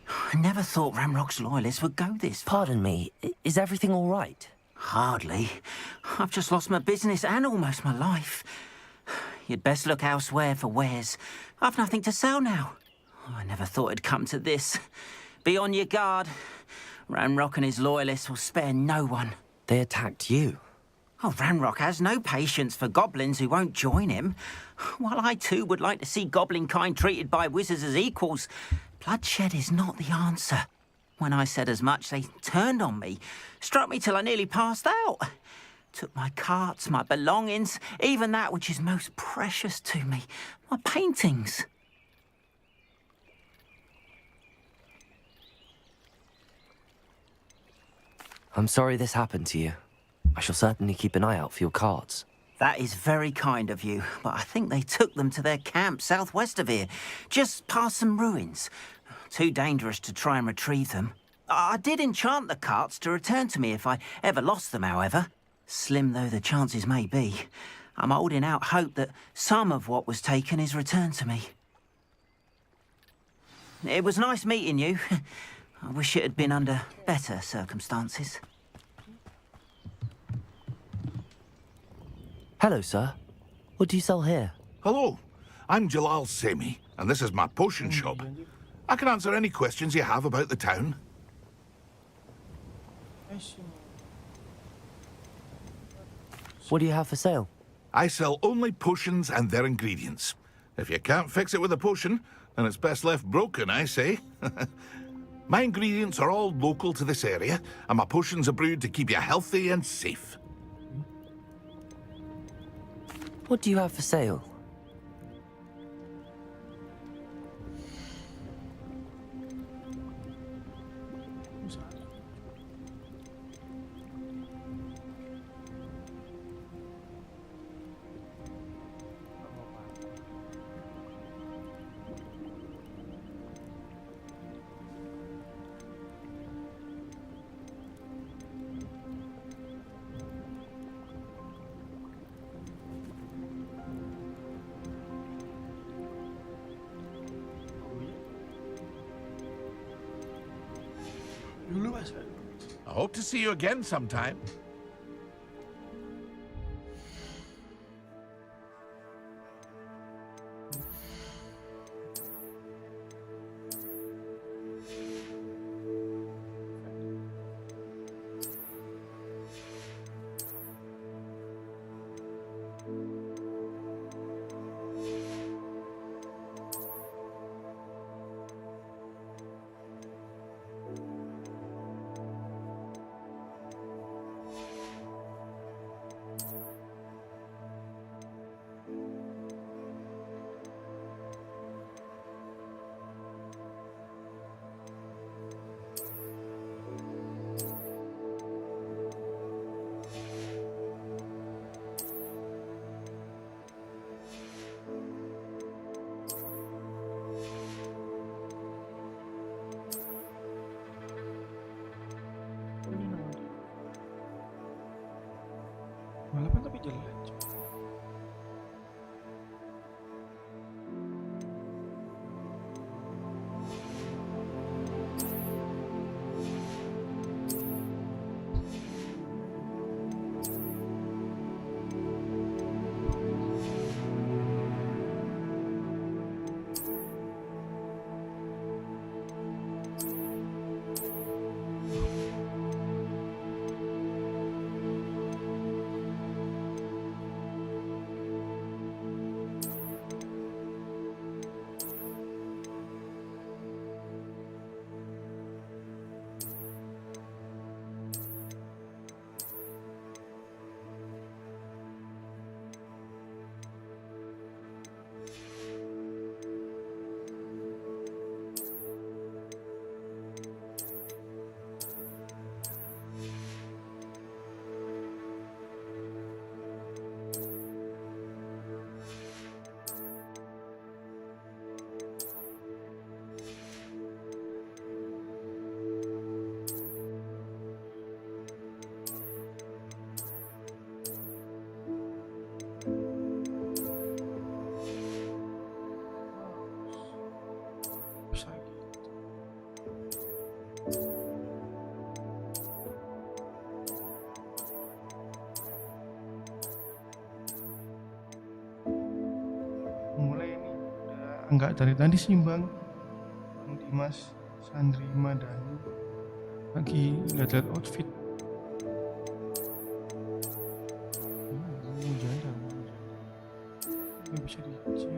I never thought Ramrock's loyalists would go this far. Pardon me, is everything all right? Hardly. I've just lost my business and almost my life. You'd best look elsewhere for wares. I've nothing to sell now. I never thought it'd come to this. Be on your guard. Ramrock and his loyalists will spare no one. They attacked you. Oh, Ramrock has no patience for goblins who won't join him. While I too would like to see goblin kind treated by wizards as equals, bloodshed is not the answer. When I said as much, they turned on me, struck me till I nearly passed out. Took my carts, my belongings, even that which is most precious to me, my paintings. I'm sorry this happened to you. I shall certainly keep an eye out for your cards. That is very kind of you, but I think they took them to their camp southwest of here, just past some ruins. Too dangerous to try and retrieve them. I did enchant the carts to return to me if I ever lost them, however. Slim though the chances may be, I'm holding out hope that some of what was taken is returned to me. It was nice meeting you. I wish it had been under better circumstances. Hello, sir. What do you sell here? Hello, I'm Jalal Semi, and this is my potion shop. I can answer any questions you have about the town. What do you have for sale? I sell only potions and their ingredients. If you can't fix it with a potion, then it's best left broken, I say. My ingredients are all local to this area, and my potions are brewed to keep you healthy and safe. What do you have for sale? I hope to see you again sometime. Enggak, dari tadi sih Bang Dimas, Sandri, Madani lagi lihat-lihat outfit. Janda. Nggak bisa dicek.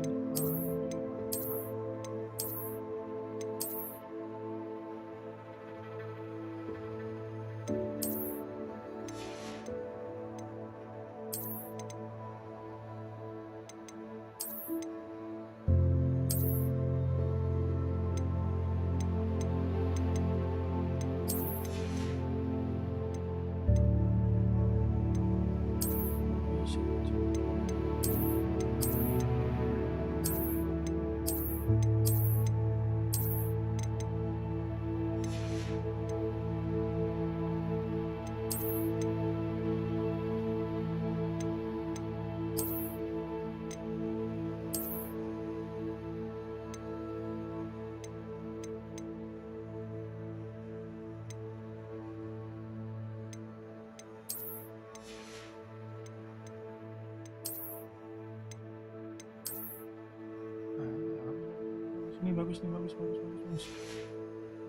Ini bagus nih, bagus. Udah,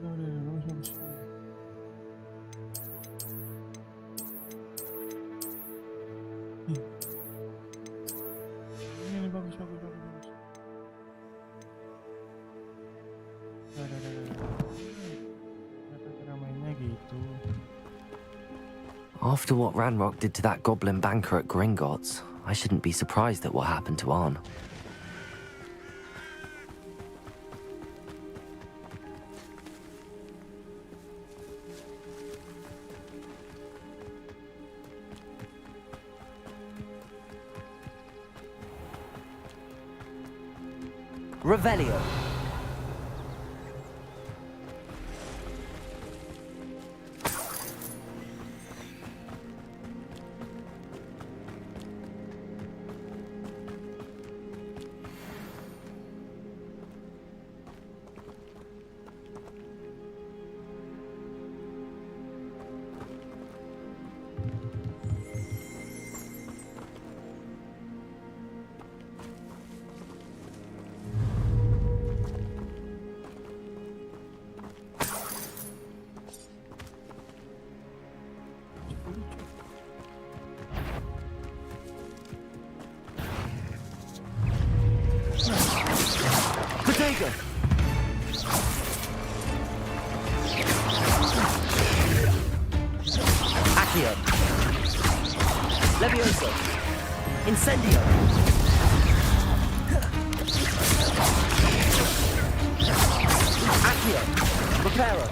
bagus. Ini bagus. Cara mainnya gitu. After what Ranrock did to that goblin banker at Gringotts, I shouldn't be surprised at what happened to Arn. Revelio. Protego! Accio! Levioso! Incendio! Accio! Reparo!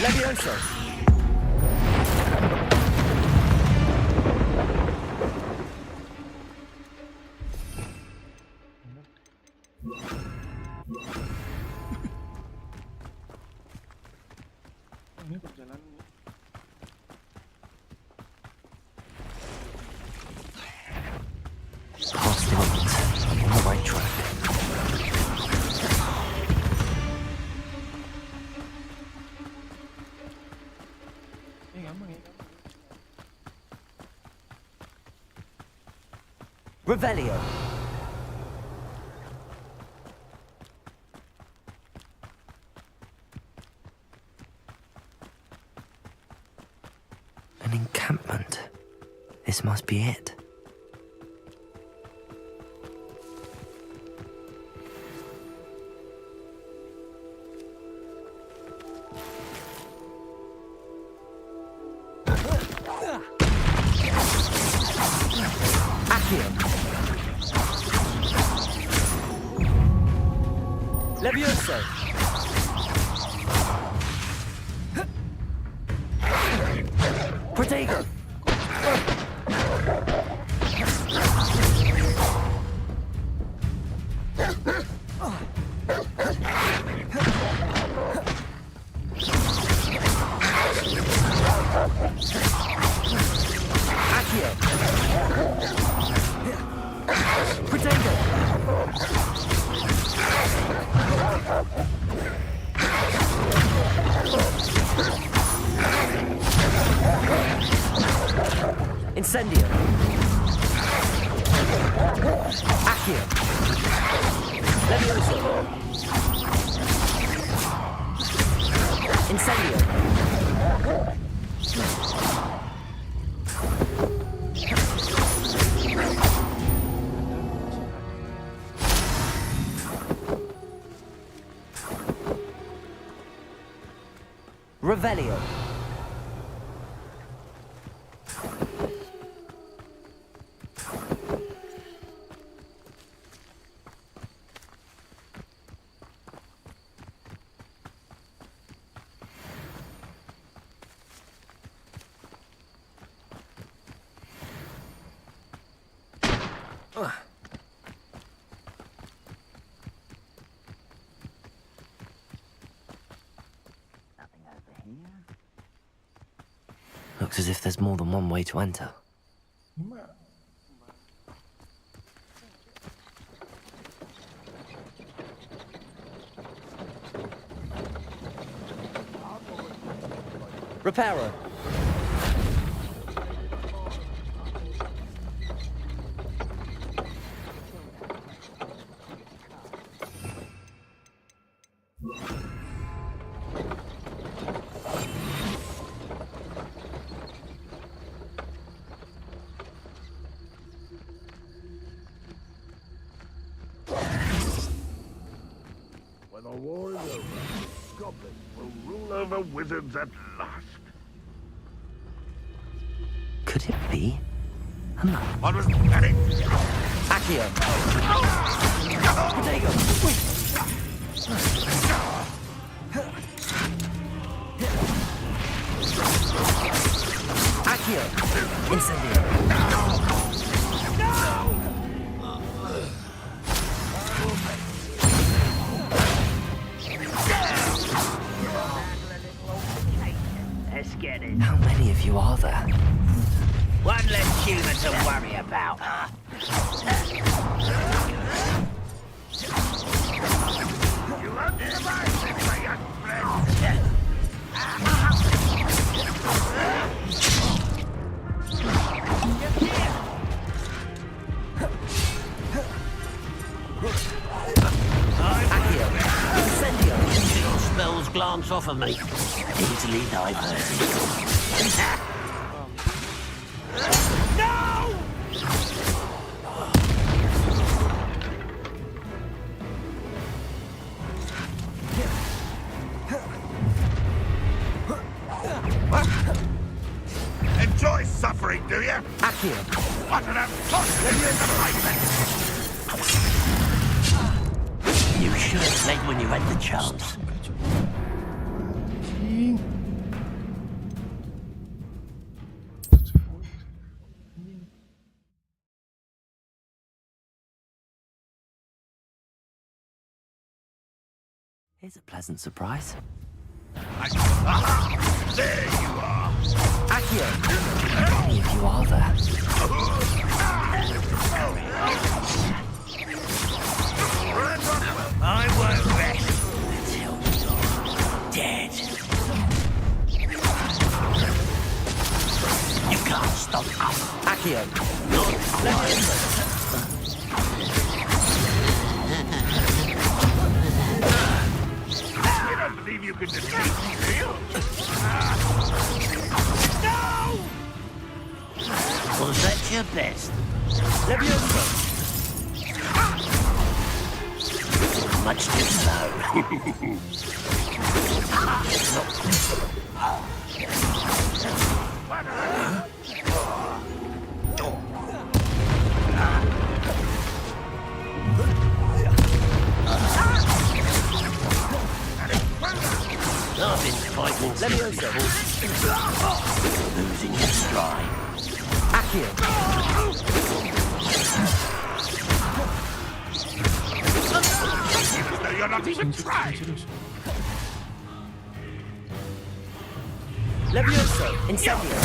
Levioso! Ini perjalanan nih. Past the limit. I'm on the right track. Gampang ya. Revelio! An encampment. This must be it. Accio! Levioso! Protego! Accio! Protego! Incendio! Accio. Levioso. Incendio. Revelio. Looks as if there's more than one way to enter. Reparo. When the war is over, goblins will rule over wizards at last. Could it be? What was that? Accio. Protego. Accio. Incendio. Let's get it. How many of you are there? One less human to worry about. You underestimate my young friend. Spells glance off of me. Easily diverted. No! Enjoy suffering, do you? Accio. What an unfortunate disappointment! You should have fled when you had the chance. Here's a pleasant surprise. There you are! Accio. How many of you are there? I won't rest until you're dead. You can't stop us. Accio. Not quite. You don't believe you can defeat me, do you? No! Was that your best? Levioso. Much too slow. I've been fighting Levioso. losing your stride. Accio. No, you're not even trying. Levioso. Incendio.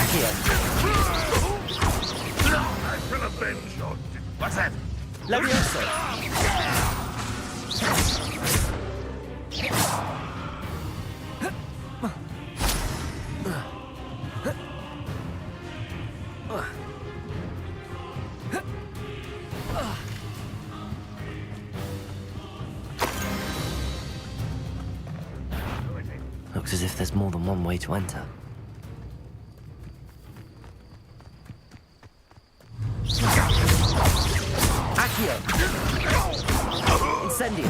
Accio. I shall avenge your death. What's that? Levioso. Looks as if there's more than one way to enter. Accio! Incendio!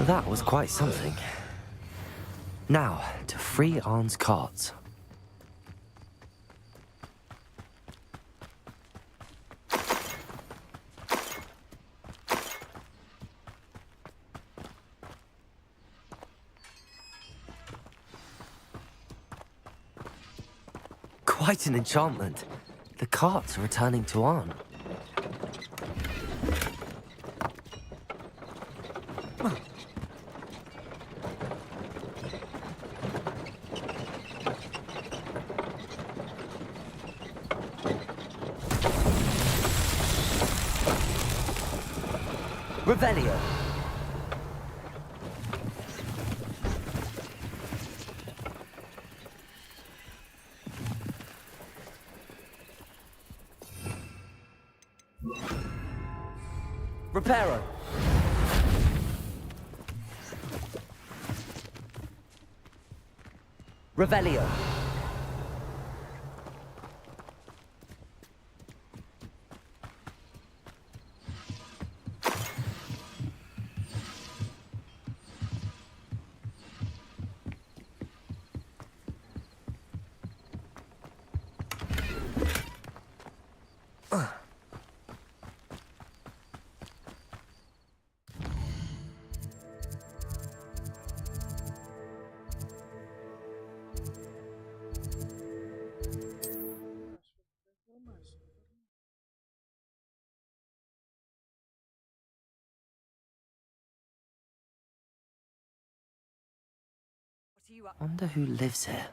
That was quite something. Now, to free Arn's cards. Quite an enchantment. The carts are returning to Arn. Revelio! Reparo! Revelio! Wonder who lives here.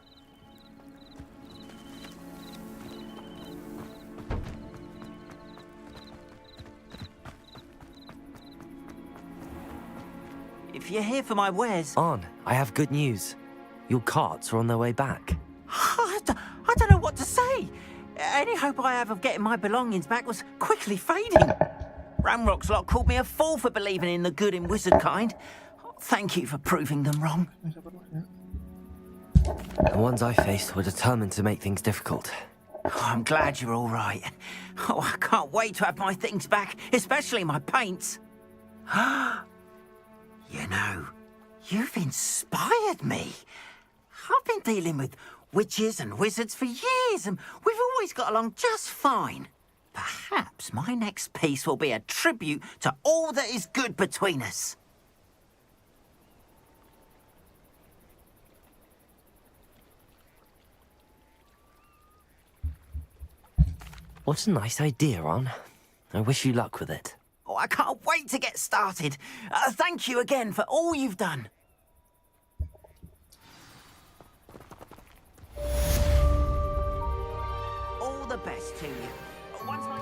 If you're here for my wares... Arn, I have good news. Your carts are on their way back. I don't know what to say. Any hope I have of getting my belongings back was quickly fading. Ramrock's lot called me a fool for believing in the good in wizard kind. Thank you for proving them wrong. The ones I faced were determined to make things difficult. Oh, I'm glad you're all right. Oh, I can't wait to have my things back, especially my paints. You know, you've inspired me. I've been dealing with witches and wizards for years, and we've always got along just fine. Perhaps my next piece will be a tribute to all that is good between us. What a nice idea, Arn. I wish you luck with it. Oh, I can't wait to get started. Thank you again for all you've done. All the best to you. Once my...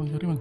Sorry bang.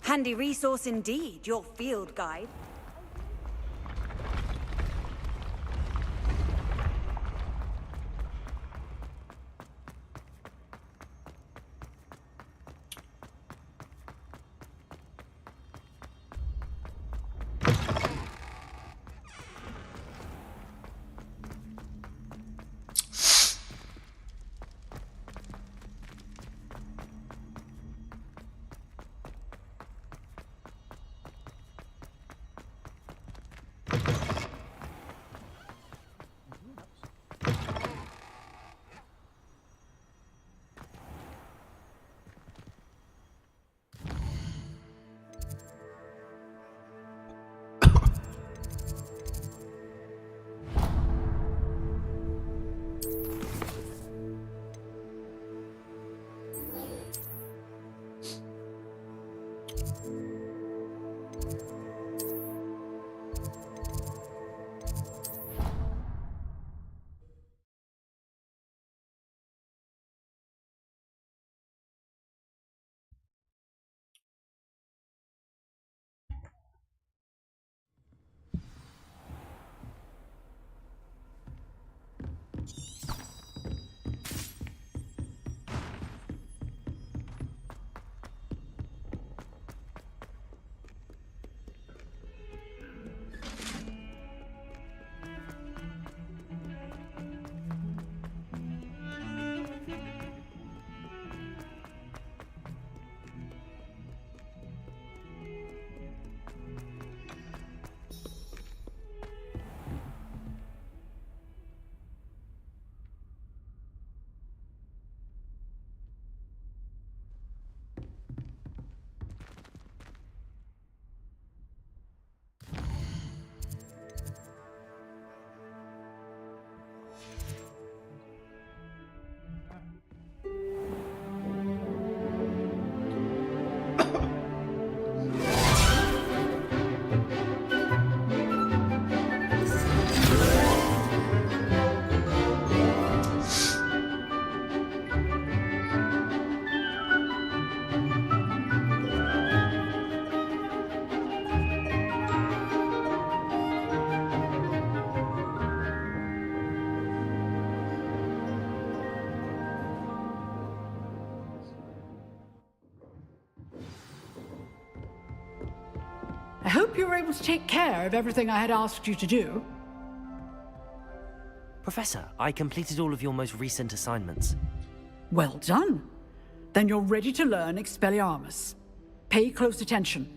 Handy resource indeed, your field guide. I hope you were able to take care of everything I had asked you to do. Professor, I completed all of your most recent assignments. Well done. Then you're ready to learn Expelliarmus. Pay close attention.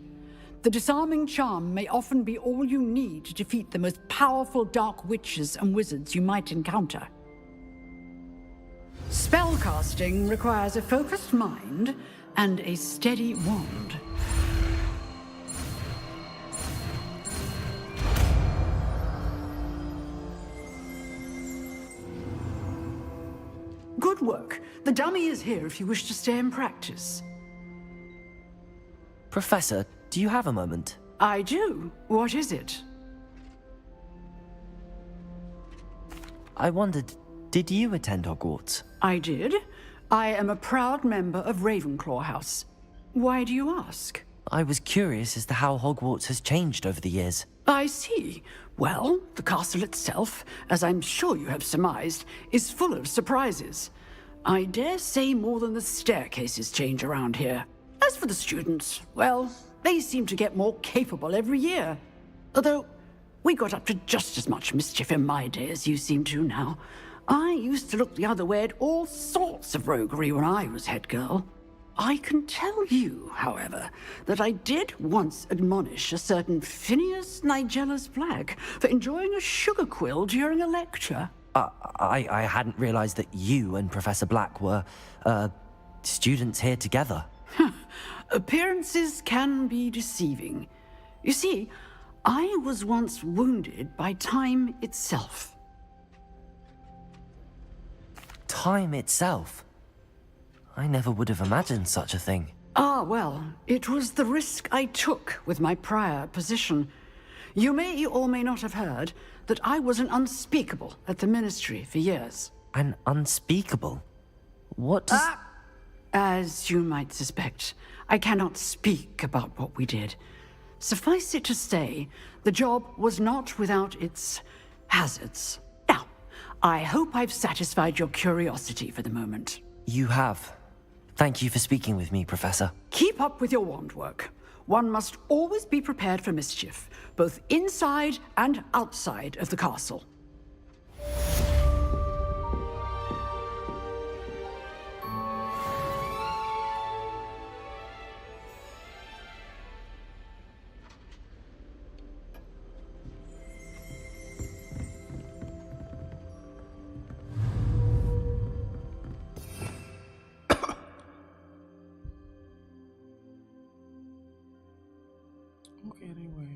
The disarming charm may often be all you need to defeat the most powerful dark witches and wizards you might encounter. Spellcasting requires a focused mind and a steady wand. Good work. The dummy is here if you wish to stay and practice. Professor, do you have a moment? I do. What is it? I wondered, did you attend Hogwarts? I did. I am a proud member of Ravenclaw House. Why do you ask? I was curious as to how Hogwarts has changed over the years. I see. Well, the castle itself, as I'm sure you have surmised, is full of surprises. I dare say more than the staircases change around here. As for the students, well, they seem to get more capable every year. Although, we got up to just as much mischief in my day as you seem to now. I used to look the other way at all sorts of roguery when I was head girl. I can tell you, however, that I did once admonish a certain Phineas Nigella's Black for enjoying a sugar quill during a lecture. I hadn't realized that you and Professor Black were, students here together. Appearances can be deceiving. You see, I was once wounded by time itself. Time itself? I never would have imagined such a thing. Ah, well, it was the risk I took with my prior position. You may or may not have heard that I was an unspeakable at the Ministry for years. An unspeakable? What does... As you might suspect, I cannot speak about what we did. Suffice it to say, the job was not without its hazards. Now, I hope I've satisfied your curiosity for the moment. You have. Thank you for speaking with me, Professor. Keep up with your wand work. One must always be prepared for mischief, both inside and outside of the castle. Okay, anyway.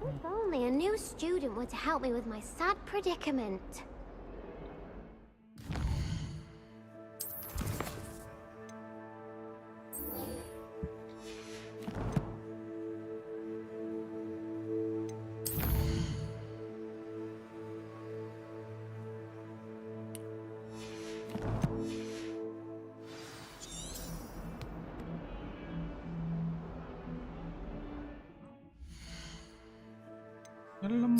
If only a new student were to help me with my sad predicament. Dalam.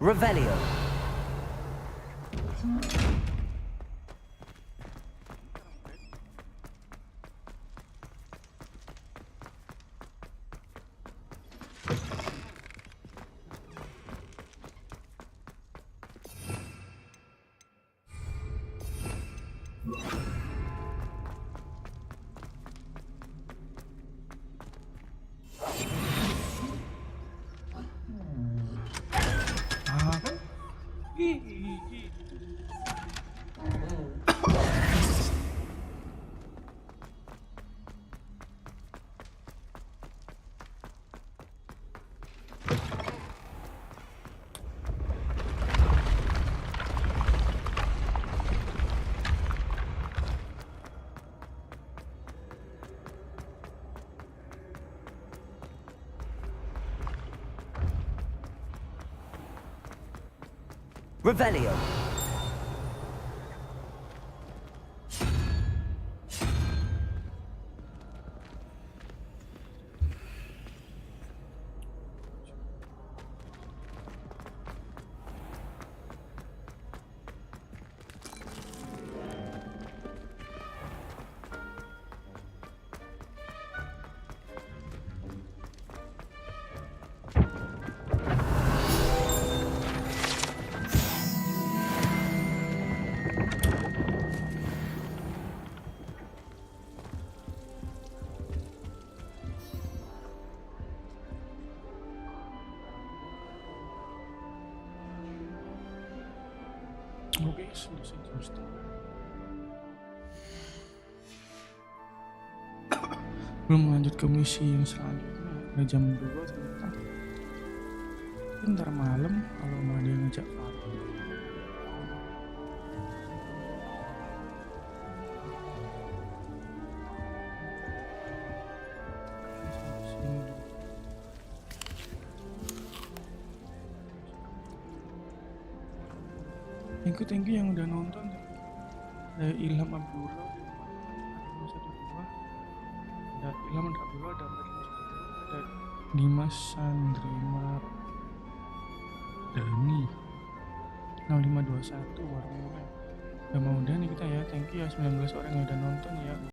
Revelio. Revelio. Oke, sudah selesai. Belum lanjut ke misi yang selanjutnya. Udah jam 2 ternyata. Ntar malam kalau nggak ada yang ngajak party. Thank you yang udah nonton. Ada Ilham Abdullah, ada Ilham Abdullah, ada Dimas Sandrima Dani 6521 warnanya. Udah mau udah nih kita ya. Thank you ya 19 orang yang udah nonton ya.